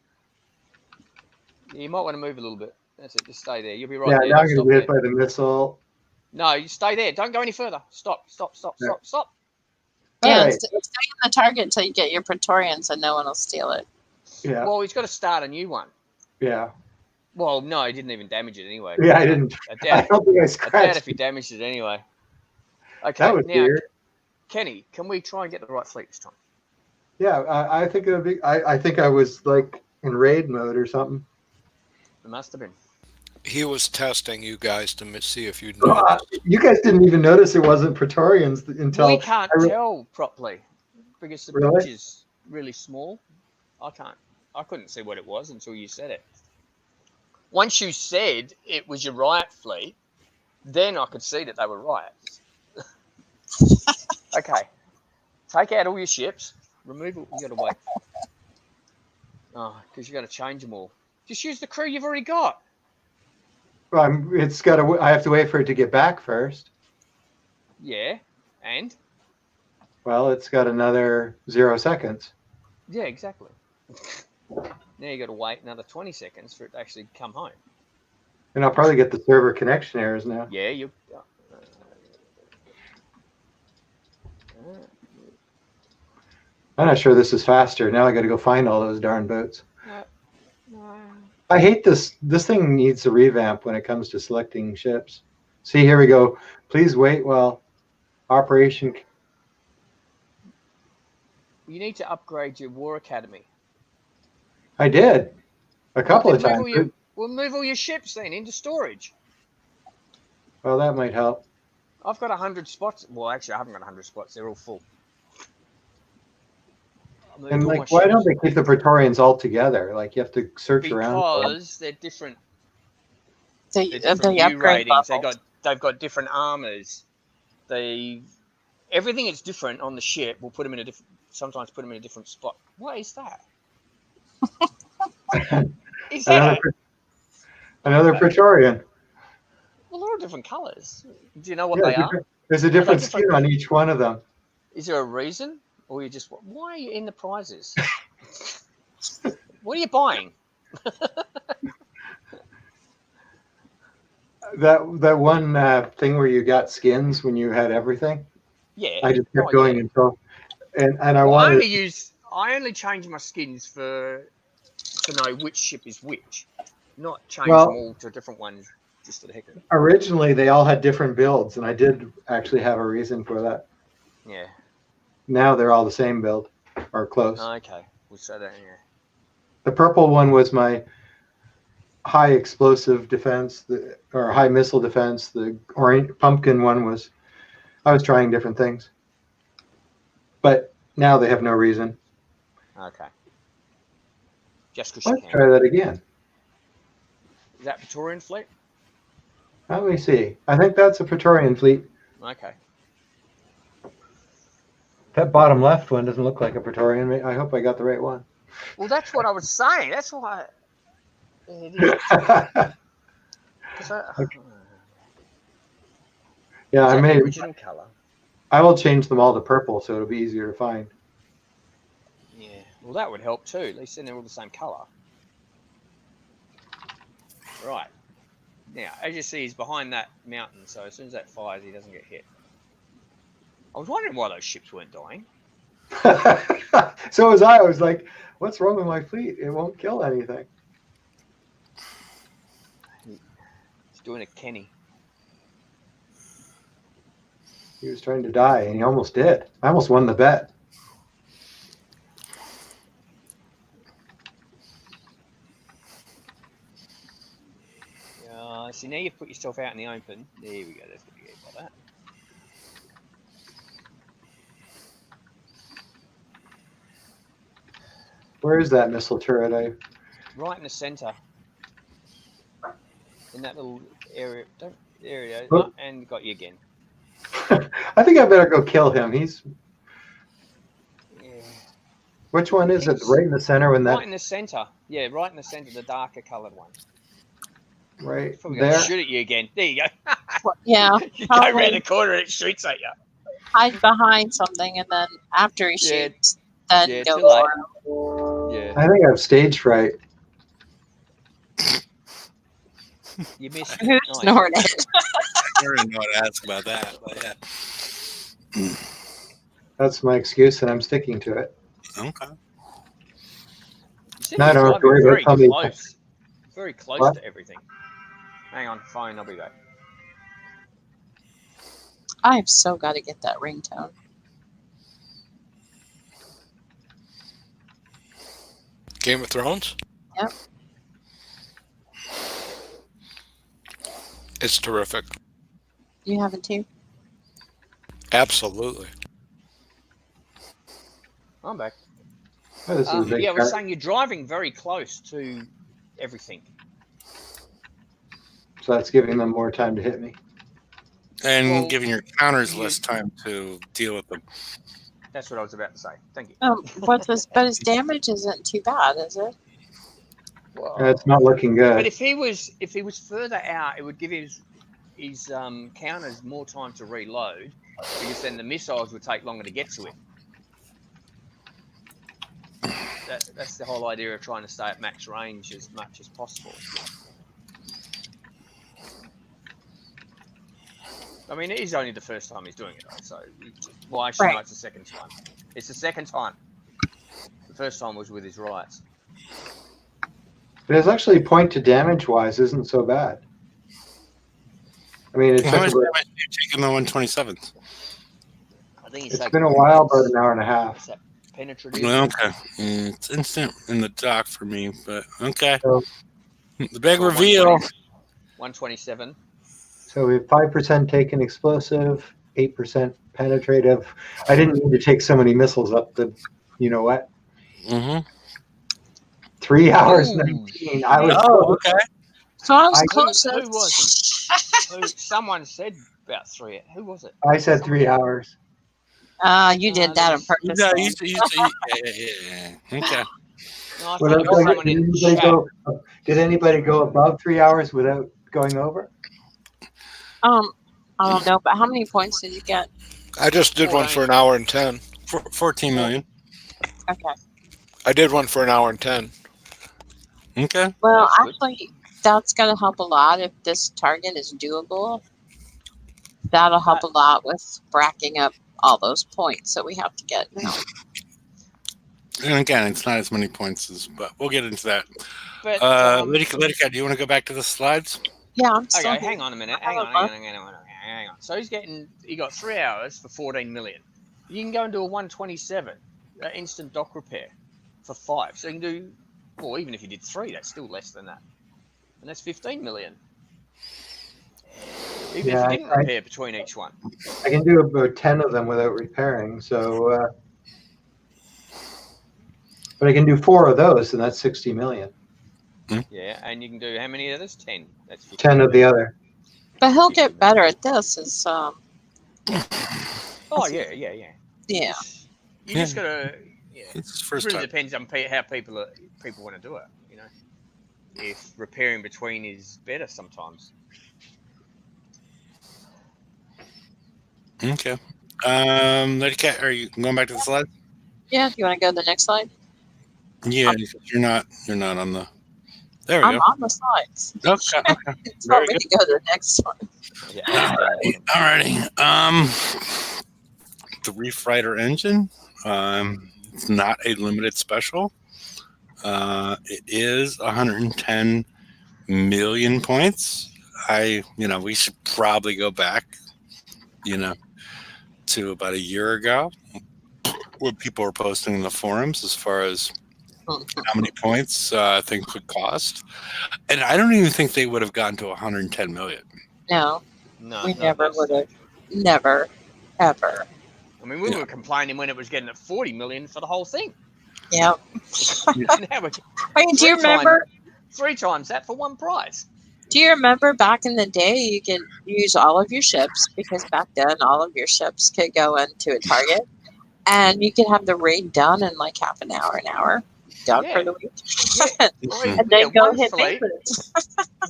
You might want to move a little bit. That's it. Just stay there. You'll be right Yeah, there. now I'm Stop going to get hit there. by the missile. No, you stay there. Don't go any further. Stop. Yeah. Yeah, All right. stay on the target until you get your Praetorian so no one will steal it. Yeah, Well, he's got to start a new one. yeah. Well, no, he didn't even damage it anyway. Yeah, I didn't. I I doubt, don't think I I doubt scratched. if he damaged it anyway. Okay, That was now, weird. Kenny, can we try and get the right fleet this time? Yeah, I think it would be. I think I was like in raid mode or something. It must have been. He was testing you guys to see if you'd Uh, notice. you guys didn't even notice it wasn't Praetorians until We can't I re- tell properly because the Really? pitch is really small. I couldn't see what it was until you said it. Once you said it was your riot fleet, then I could see that they were riots. Okay. Take out all your ships. Remove it. You got to wait. Oh, because you got to change them all. Just use the crew you've already got. it's got to. I have to wait for it to get back first. Yeah. And? Well, it's got another 0 seconds. Yeah, exactly. Now you got to wait another 20 seconds for it to actually come home. And I'll probably get the server connection errors now. Yeah, you. I'm not sure this is faster. Now I got to go find all those darn boats. No. I hate this. This thing needs a revamp when it comes to selecting ships. See, here we go. Please wait while operation You need to upgrade your War Academy. I did a couple Well, of then times. We'll move all your ships then into storage. Well, that might help. I've got 100 spots. Well, actually, I haven't got 100 spots. They're all full. And like, why don't they keep the Praetorians all together? Like, you have to search around. Because they're different. The Different U upgrade ratings. levels. They've got different armors. Everything that's different on the ship. We'll put them in a different. Sometimes put them in a different spot. What is that? Is that another Praetorian? Well, they're all different colours. Do you know what they are? There's a different skin on each one of them. Is there a reason, or you just why are you in the prizes? What are you buying? That one thing where you got skins when you had everything. Yeah. I just kept going until, and I wanted. I only change my skins to know which ship is which, not change them all to different ones just for the heck of it. Originally, they all had different builds, and I did actually have a reason for that. Yeah. Now they're all the same build, or close. Okay, we'll say that. Yeah. The purple one was my high explosive defense, or high missile defense. The orange pumpkin one was, I was trying different things. But now they have no reason. Okay. Just because you Let's try that again. Is that Praetorian fleet? Let me see. I think that's a Praetorian fleet. Okay. That bottom left one doesn't look like a Praetorian. I hope I got the right one. Well, that's what I was saying. That's why. Okay. Yeah, I made the original color. I will change them all to purple so it'll be easier to find. Yeah. Well, that would help too. At least then they're all the same color. Right. Now, as you see, he's behind that mountain, so as soon as that fires, he doesn't get hit. I was wondering why those ships weren't dying. So was I. I was like, what's wrong with my fleet? It won't kill anything. He's doing a Kenny. He was trying to die, and he almost did. I almost won the bet. See, now you've put yourself out in the open. There we go. That's what you get by that. Where is that missile turret? Right in the center. In that little area. There it is. Oh. And got you again. I think I better go kill him. He's. Yeah. Which one is it? Right in the center when that. Right in the center. Yeah, right in the center, the darker coloured one. Right probably there. Going to shoot at you again. There you go. Well, yeah. You go around the corner and it shoots at you. Hide behind something, and then after he shoots, then go too late. for him. Yeah. I think I have stage fright. You missed. Who snorted? I don't even know what to ask about that, but yeah. That's my excuse, and I'm sticking to it. Okay. No, I don't have to worry about somebody. Close. Very close What? to everything. Hang on, fine, I'll be back. I have so got to get that ringtone. Game of Thrones? Yep. It's terrific. You haven't too? Absolutely. I'm back. Oh, this is a big Yeah, I was car. saying you're driving very close to everything. So that's giving them more time to hit me. And Well, giving your counters less time to deal with them. That's what I was about to say. Thank you. But his damage isn't too bad, is it? Well, It's not looking good. but if he was further out, it would give his counters more time to reload, because then the missiles would take longer to get to him. That's the whole idea of trying to stay at max range as much as possible. I mean, it is only the first time he's doing it, though, so why should I know it's the second time? It's the second time. The first time was with his riots. But it's actually point to damage wise isn't so bad. I mean, How much damage have you taken the 127th? I think it's been a while, about an hour and a half. penetrative. Okay. It's instant in the dock for me, but okay. So, The big Or reveal. 127. so we have 5% taken explosive, 8% penetrative. I didn't need to take so many missiles up the, you know what? Mm-hmm. 3 hours Ooh, 19. I was shit. Oh, close. okay. So I was I- close. Who was someone said about 3. Who was it? I said 3 hours. You No, did there that on was- purpose. Yeah, then. yeah. Okay. No, I What thought else it was I got? someone in chat. Did anybody go above 3 hours without going over? I don't know, but how many points did you get? I just did one 14. for an hour and 10. 14 million. Okay. I did one for an hour and 10. Okay. Well, That's good. actually, that's going to help a lot if this target is doable. That'll help a lot with bracking up all those points that we have to get now. And again, it's not as many points as, but we'll get into that. But Lady Cat, do you want to go back to the slides? Yeah, I'm still okay, here. hang on a minute. I Hang have on, a hang on. So he got 3 hours for 14 million. You can go and do a 127 instant dock repair for 5. So you can do, well, even if you did 3, that's still less than that, and that's 15 million. Even Yeah, if you didn't repair between each one. I can do about 10 of them without repairing. So, but I can do 4 of those, and that's 60 million. Yeah, and you can do how many of those? 10. That's 15 10 of the other. But he'll get better at this. Is Oh yeah. yeah. You just gotta. Yeah. It's his It first really time. depends on how people want to do it. You know, if repairing between is better sometimes. Okay. Lady Cat, are you going back to the slide? Yeah. Do you want to go to the next slide? Yeah, you're not on the. There we I'm go. on the slides. Okay. It's Very want me to go to the next one. Yeah. Alrighty. The Reef Rider engine. It's not a limited special. It is 110 million points. We should probably go back, to about a year ago, what people were posting in the forums as far as how many points things would cost. And I don't even think they would have gotten to 110 million. No, No, we not never this would have. stage. Never, ever. I mean, we were complaining when it was getting at 40 million for the whole thing. Yep. Now we're I mean, do you remember? 3 times that for one prize. Do you remember back in the day you could use all of your ships, because back then all of your ships could go into a target and you could have the raid done in like half an hour, done for Yeah. the week. Yeah. Or even, And then go one hit fleet. bases.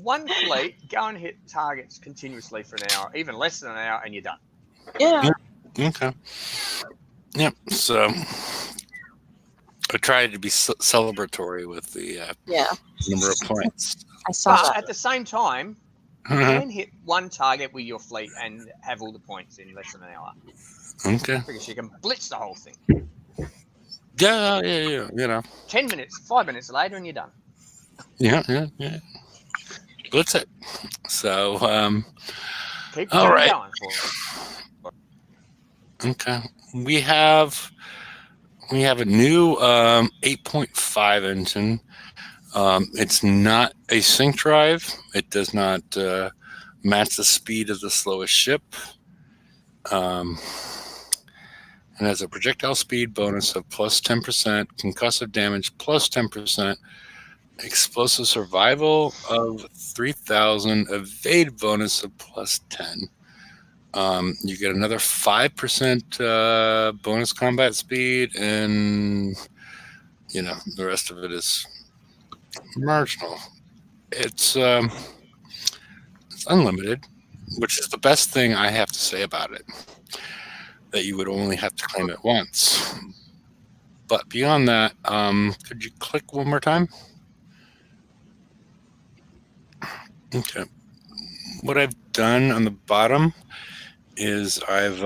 One fleet, go and hit targets continuously for an hour, even less than an hour, and you're done. Yeah. Okay. Yep. So I tried to be celebratory with the Yeah. number of points. I saw But that. at the same time, you can hit one target with your fleet and have all the points in less than an hour. Okay. Because you can blitz the whole thing. Yeah. 10 minutes, 5 minutes later, and you're done. Yeah. Blitz it. So, Keep the all team right. going for it. Okay. We have a new 8.5 engine. It's not a sync drive. It does not match the speed of the slowest ship. And has a projectile speed bonus of plus 10%, concussive damage plus 10%, explosive survival of 3,000, evade bonus of plus 10. You get another 5% bonus combat speed, and the rest of it is marginal. It's unlimited, which is the best thing I have to say about it. That you would only have to claim it once. But beyond that, could you click one more time? Okay. What I've done on the bottom is I've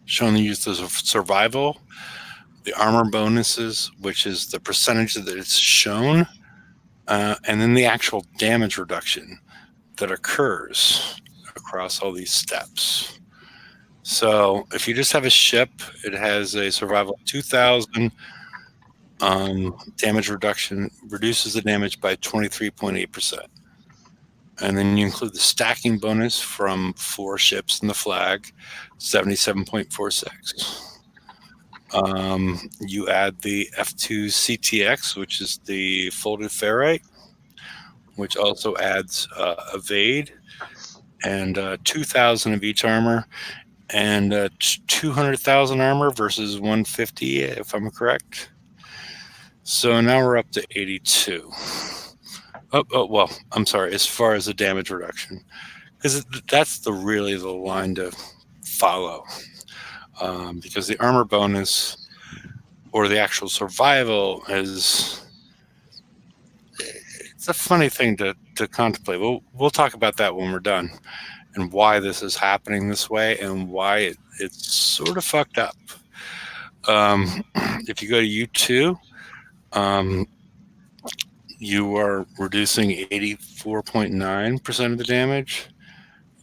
shown the use of survival, the armor bonuses, which is the percentage that it's shown, and then the actual damage reduction that occurs across all these steps. So if you just have a ship, it has a survival of 2,000. Damage reduction reduces the damage by 23.8%. And then you include the stacking bonus from 4 ships and the flag, 77.46. You add the F2 CTX, which is the folded ferrite, which also adds evade and 2,000 of each armor, and 200,000 armor versus 150, if I'm correct. So now we're up to 82. Oh, well, I'm sorry, as far as the damage reduction, because that's really the line to follow, because the armor bonus or the actual survival it's a funny thing to contemplate. We'll talk about that when we're done, and why this is happening this way, and why it's sort of fucked up. If you go to U2, you are reducing 84.9% of the damage.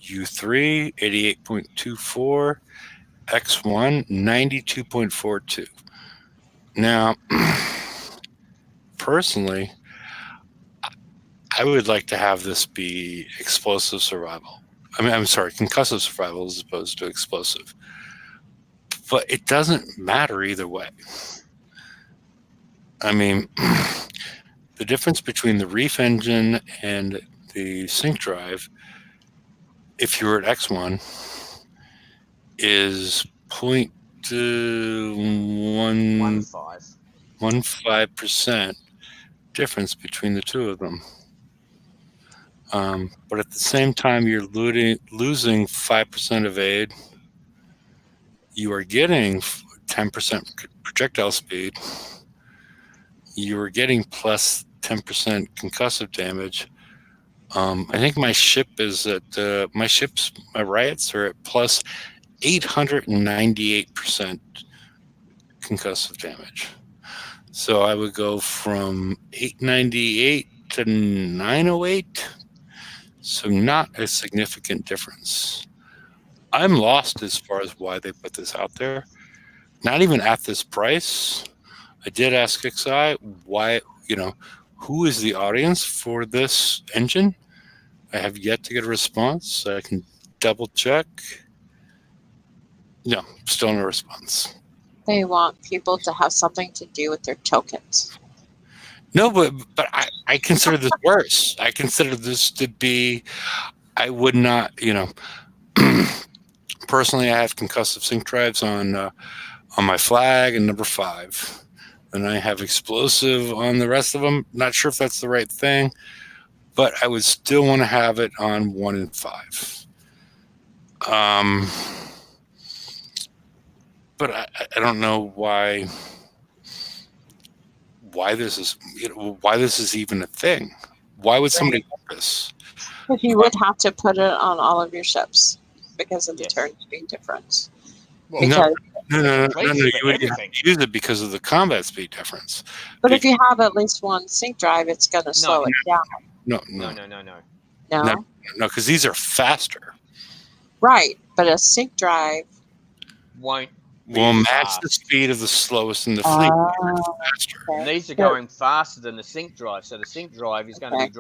U3, 88.24. X1, 92.42. Now, personally, I would like to have this be explosive survival. I'm sorry, concussive survival as opposed to explosive. But it doesn't matter either way. I mean, the difference between the reef engine and the sync drive, if you're at X1, is 0.15% difference between the two of them. But at the same time, you're losing 5% of aid. You are getting 10% projectile speed. You are getting plus 10% concussive damage. I think my ship is at my riots are at plus 898% concussive damage. So I would go from 898 to 908. So not a significant difference. I'm lost as far as why they put this out there. Not even at this price. I did ask XI why, who is the audience for this engine? I have yet to get a response. So I can double check. No, still no response. They want people to have something to do with their tokens. No, but I consider this worse. I consider this to be, I would not, personally, I have concussive sync drives on my flag and number 5. And I have explosive on the rest of them. Not sure if that's the right thing, but I would still want to have it on 1 and 5. But I don't know why this is why this is even a thing. Why would somebody want this? But you would have to put it on all of your ships because of the turn speed difference. No. You would have to use it because of the combat speed difference. But if you have at least one sync drive, it's going to slow it down. No, because these are faster. Right, but a sync drive will match the speed of the slowest in the fleet. Faster. Okay. And these are going faster than the sync drive, so the sync drive is going to be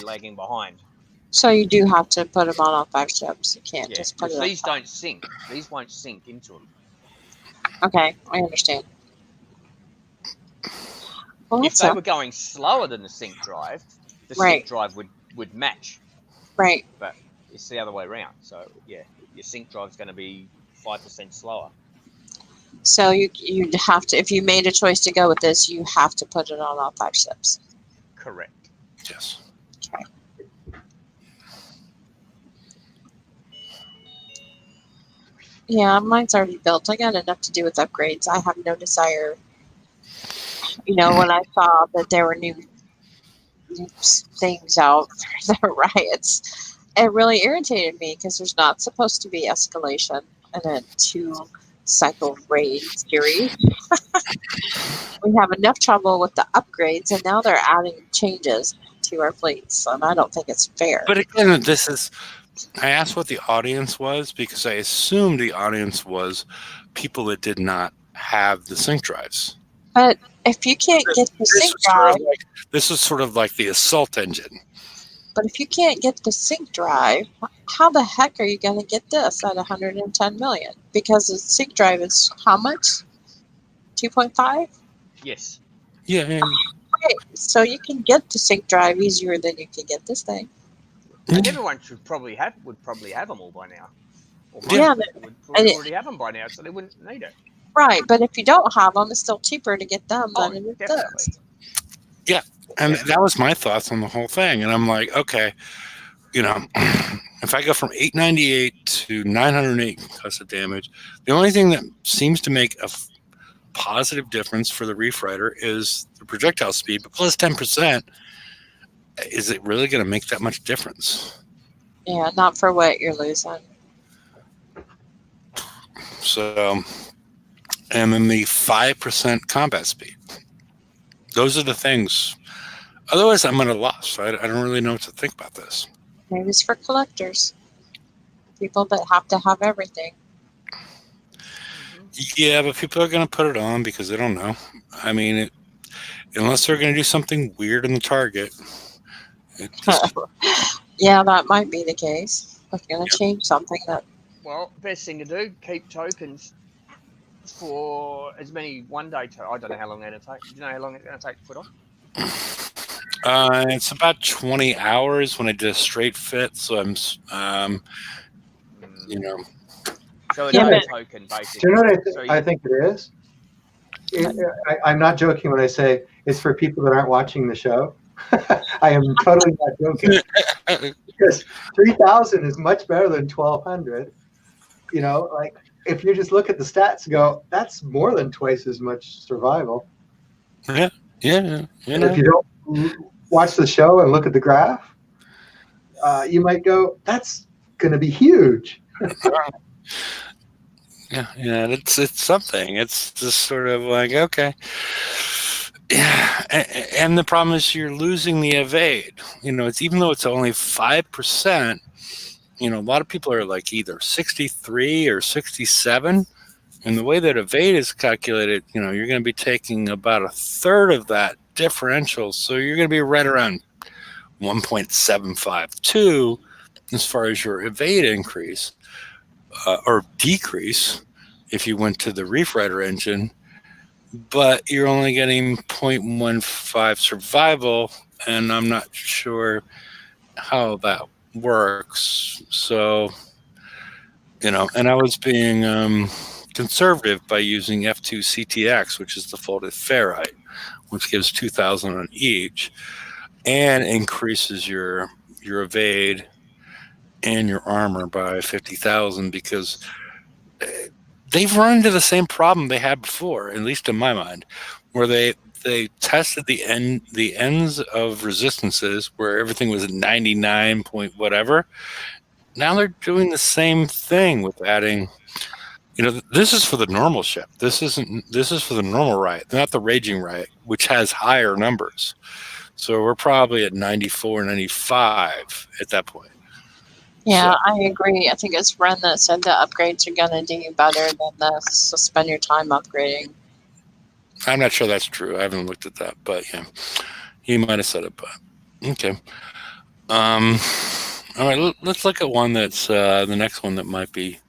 lagging behind. So you do have to put them on all 5 ships. You can't just put it. These don't sync. These won't sync into them. Okay, I understand. Well, if they were going slower than the sync drive, the sync drive would match. Right. But it's the other way around. So yeah, your sync drive is going to be 5% slower. So you'd have to, if you made a choice to go with this, you have to put it on all 5 ships. Correct. Yes. Okay. Yeah, mine's already built. I got enough to do with upgrades. I have no desire. When I saw that there were new things out for the riots, it really irritated me because there's not supposed to be escalation in a 2-cycle raid series. We have enough trouble with the upgrades, and now they're adding changes to our fleets, and I don't think it's fair. But again, this is I asked what the audience was because I assumed the audience was people that did not have the sync drives. But if you can't get the sync drive, This is sort of like the assault engine. but if you can't get the sync drive, how the heck are you going to get this at 110 million? Because the sync drive is how much? 2.5? Yes. Yeah. Right. So you can get the sync drive easier than you can get this thing. And everyone would probably have them all by now. Or most Yeah, people would probably already have them by now, so they wouldn't need it. Right, but if you don't have them, it's still cheaper to get them than it is definitely. this. Yeah, and that was my thoughts on the whole thing. And I'm like, okay, if I go from 898 to 908 concussive damage, the only thing that seems to make a positive difference for the Reef Rider is the projectile speed, but plus 10%, is it really going to make that much difference? Yeah, not for what you're losing. So, and then the 5% combat speed. Those are the things. Otherwise, I'm at a loss. I don't really know what to think about this. Maybe it's for collectors. People that have to have everything. Yeah, but people are going to put it on because they don't know. I mean, unless they're going to do something weird in the target. Yeah, that might be the case. If you're going to change something that... Well, best thing to do, keep tokens for as many one-day tokens. I don't know how long it's going to take. Do you know how long it's going to take to put on? It's about 20 hours when I did a straight fit. So I'm, So another token, basically. Do you know what I think it is? I'm not joking when I say it's for people that aren't watching the show. I am totally not joking. Because 3,000 is much better than 1,200. Like if you just look at the stats and go, that's more than twice as much survival. Yeah. And if you don't watch the show and look at the graph, you might go, that's going to be huge. Yeah, it's something. It's just sort of like, okay. Yeah, and the problem is you're losing the evade. It's even though it's only 5%, a lot of people are like either 63 or 67. And the way that evade is calculated, you're going to be taking about a third of that differential. So you're going to be right around 1.752 as far as your evade increase or decrease if you went to the Reef Rider engine. But you're only getting 0.15 survival, and I'm not sure how that works. So, and I was being conservative by using F2 CTX, which is the folded ferrite, which gives 2,000 on each, and increases your evade and your armor by 50,000 because they've run into the same problem they had before, at least in my mind, where they tested the ends of resistances where everything was at 99 point whatever. Now they're doing the same thing with adding. This is for the normal ship. This is for the normal riot, not the raging riot, which has higher numbers. So we're probably at 94, 95 at that point. Yeah, I agree. I think it's Ren that said the upgrades are going to do better than the spend your time upgrading. I'm not sure that's true. I haven't looked at that, but yeah, he might have said it. But okay. All right, let's look at one that's the next one that might be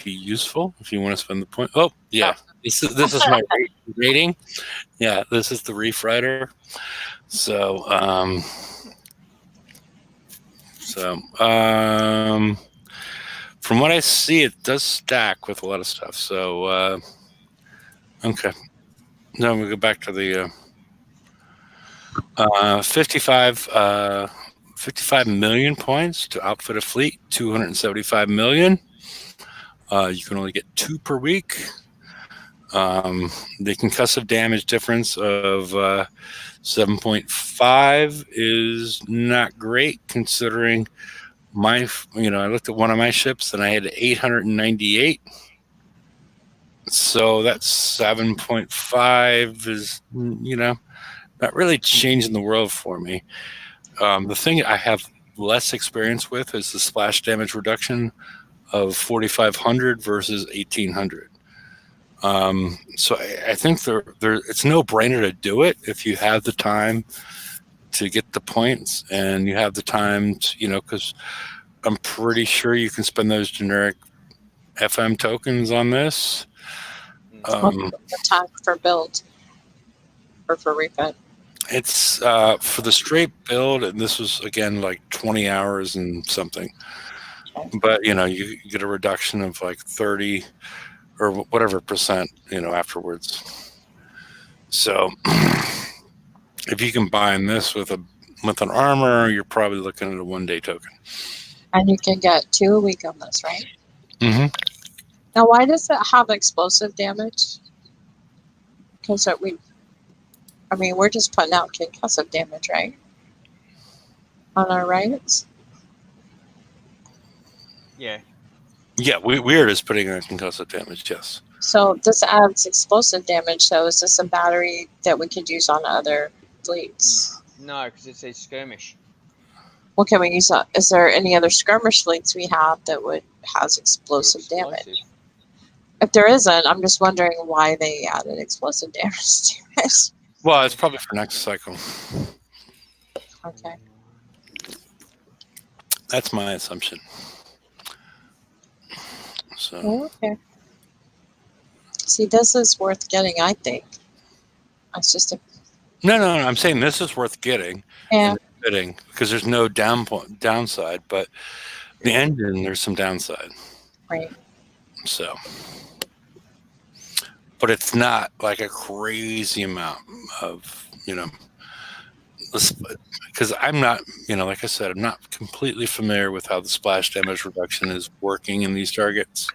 useful if you want to spend the point. Oh yeah, this is my rating. Yeah, this is the Reef Rider. So from what I see, it does stack with a lot of stuff. So okay, now we go back to the 55 million points to outfit a fleet. 275 million. You can only get 2 per week. The concussive damage difference of 7.5 is not great considering I looked at one of my ships and I had 898. So that's 7.5 is, not really changing the world for me. The thing I have less experience with is the splash damage reduction of 4,500 versus 1,800. So I think it's no brainer to do it if you have the time to get the points and you have the time to, because I'm pretty sure you can spend those generic FM tokens on this. The time for build or for refit. It's for the straight build, and this was again like 20 hours and something. Okay. But you get a reduction of like 30 or whatever percent, afterwards. So if you combine this with an armor, you're probably looking at a 1-day token. And you can get 2 a week on this, right? Mm-hmm. Now, why does it have explosive damage? Because we're just putting out concussive damage, right? On our rights? Yeah. Yeah, Weird is putting in concussive damage, yes. So this adds explosive damage. So is this a battery that we could use on other fleets? No, because it's a skirmish. What can we use on? Is there any other skirmish fleets we have that has explosive damage? If there isn't, I'm just wondering why they added explosive damage to it. Well, it's probably for next cycle. Okay. That's my assumption. So. Okay. See, this is worth getting, I think. It's just a... No, I'm saying this is worth getting. Yeah. Bidding, because there's no downside, but the engine, there's some downside. Right. So, but it's not like a crazy amount of, because I'm not, like I said, I'm not completely familiar with how the splash damage reduction is working in these targets.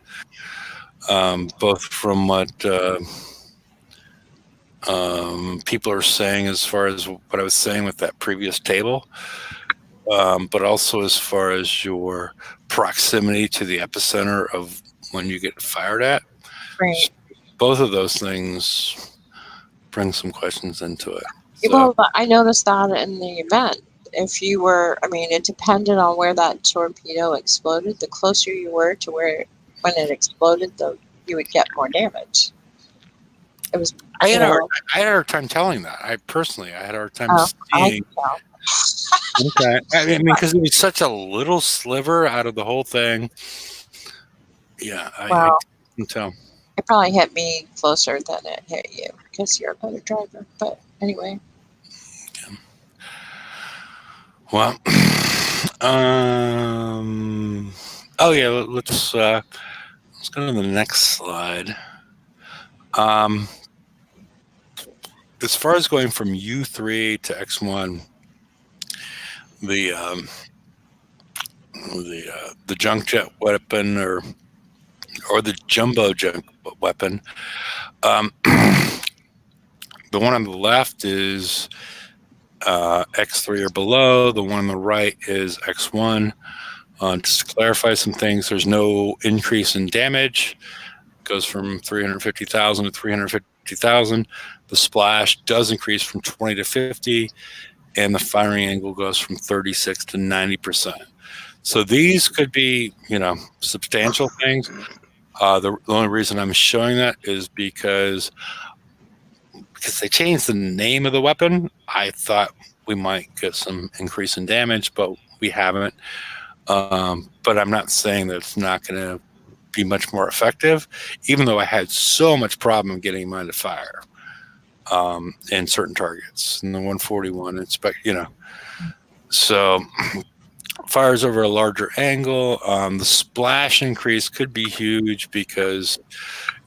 Both from what people are saying as far as what I was saying with that previous table, but also as far as your proximity to the epicenter of when you get fired at. Right. Both of those things bring some questions into it. So, well, but I noticed that in the event. If you were, it depended on where that torpedo exploded. The closer you were to when it exploded, you would get more damage. It was. I had a hard time telling that. I had a hard time seeing. Okay, because it was such a little sliver out of the whole thing. Yeah, I can tell. It probably hit me closer than it hit you because you're a better driver. But anyway. Yeah. Well, oh yeah, let's go to the next slide. As far as going from U3 to X1, the junk jet weapon or the jumbo junk weapon, the one on the left is X3 or below. The one on the right is X1. Just to clarify some things, there's no increase in damage. It goes from 350,000 to 350,000. The splash does increase from 20 to 50, and the firing angle goes from 36 to 90%. So these could be, substantial things. The only reason I'm showing that is because they changed the name of the weapon. I thought we might get some increase in damage, but we haven't. But I'm not saying that it's not going to be much more effective, even though I had so much problem getting mine to fire in certain targets. In the 141, so fires over a larger angle. The splash increase could be huge because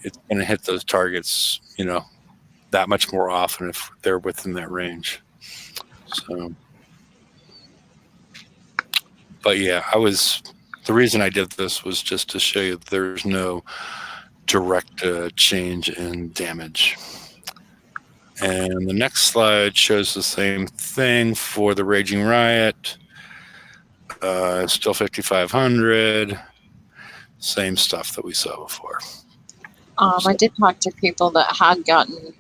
it's going to hit those targets, that much more often if they're within that range. So, but yeah, the reason I did this was just to show you that there's no direct change in damage. And the next slide shows the same thing for the Raging Riot. Still 5,500. Same stuff that we saw before. I did talk to people that had gotten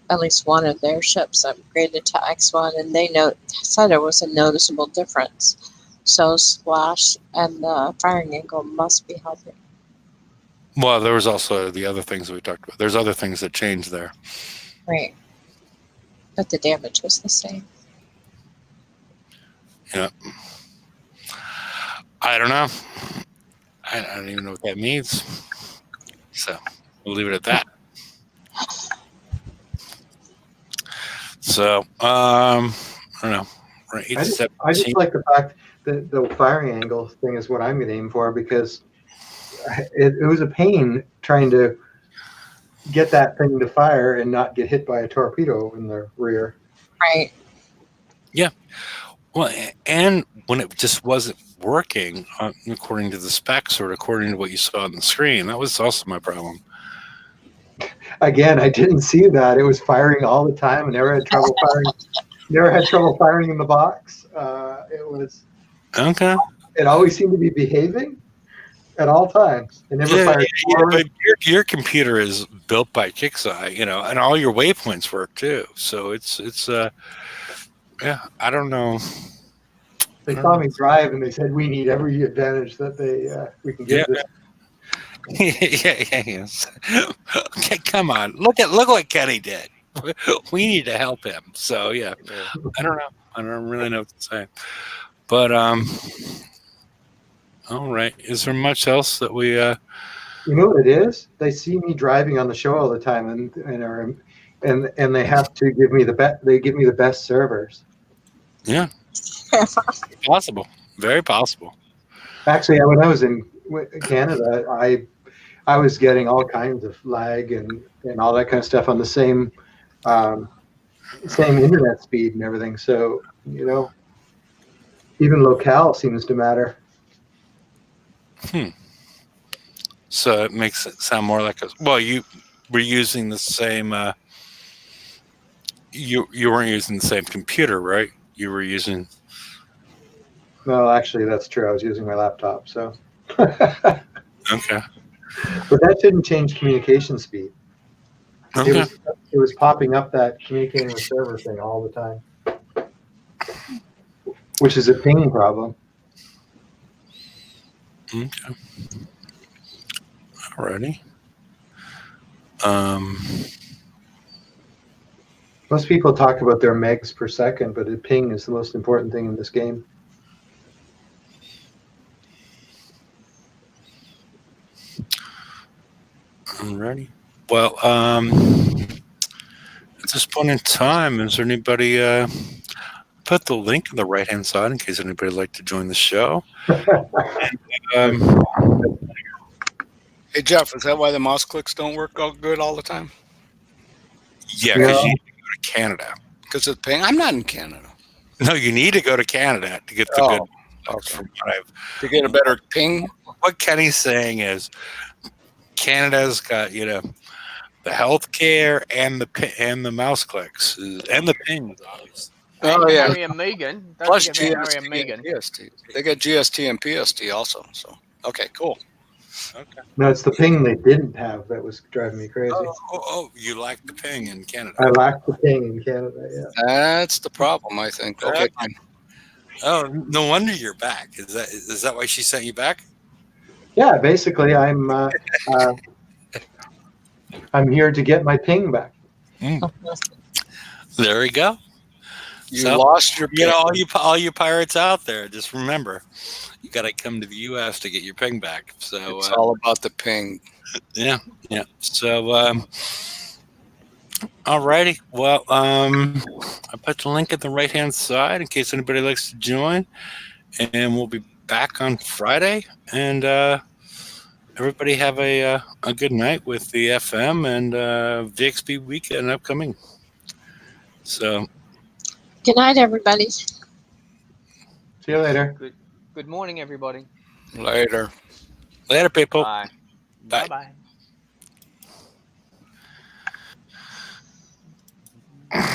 at least one of their ships upgraded to X1, and they said there was a noticeable difference. So splash and the firing angle must be helping. Well, there was also the other things that we talked about. There's other things that changed there. Right. But the damage was the same. Yeah. I don't know. I don't even know what that means. So we'll leave it at that. So I don't know. We're at I just 8:17. like the fact that the firing angle thing is what I'm going to aim for, because it was a pain trying to get that thing to fire and not get hit by a torpedo in the rear. Right. Well, and when it just wasn't working according to the specs or according to what you saw on the screen, that was also my problem. Again, I didn't see that. It was firing all the time. I never had trouble firing. Never had trouble firing in the box. Okay. It always seemed to be behaving at all times. It never fired forward. But your computer is built by Kixeye, and all your waypoints work too. So it's yeah, I don't know. They saw me drive and they said, we need every advantage that we can get this. Yes. Okay, come on. Look what Kenny did. We need to help him. So yeah. I don't know. I don't really know what to say. But all right. Is there much else that we You know what it is? They see me driving on the show all the time, and they have to give me the best servers. Yeah. Possible. Very possible. Actually, when I was in Canada, I was getting all kinds of lag and all that kind of stuff on the same internet speed and everything. So, even locale seems to matter. So it makes it sound more like you were using the same you weren't using the same computer, right? You were using Well, actually, that's true. I was using my laptop, so. Okay. But that didn't change communication speed. Okay. It was popping up that communicating with server thing all the time, which is a ping problem. Okay. Alrighty. Most people talk about their megs per second, but a ping is the most important thing in this game. Alrighty. Well, at this point in time, is there anybody put the link on the right hand side in case anybody would like to join the show? And, Hey Jeff, is that why the mouse clicks don't work all good all the time? yeah, because you need to go to Canada. Because of the ping? I'm not in Canada. No, you need to go to Canada to get the good. Okay. From what To get a better ping? what Kenny's saying is Canada's got the healthcare and the mouse clicks and the pings, obviously. Oh yeah. Harry and Meghan. Don't Plus forget about Harry GST and and Meghan. PST. They got GST and PST also. So okay, cool. Okay. No, it's the ping they didn't have that was driving me crazy. Oh, you like the ping in Canada? I lack the ping in Canada. Yeah. That's the problem, I think. Okay, fine. Oh, no wonder you're back. Is that why she sent you back? Yeah, basically, I'm here to get my ping back. There we go. You lost your ping. all you pirates out there, just remember, you got to come to the U.S. to get your ping back. So It's all about the ping. Yeah. So, all righty. Well, I put the link at the right hand side in case anybody likes to join, and we'll be back on Friday. And everybody have a good night with the FM and VXP weekend upcoming. So. Good night, everybody. See you later. Good morning, everybody. Later. Later, people. Bye. Bye. Bye.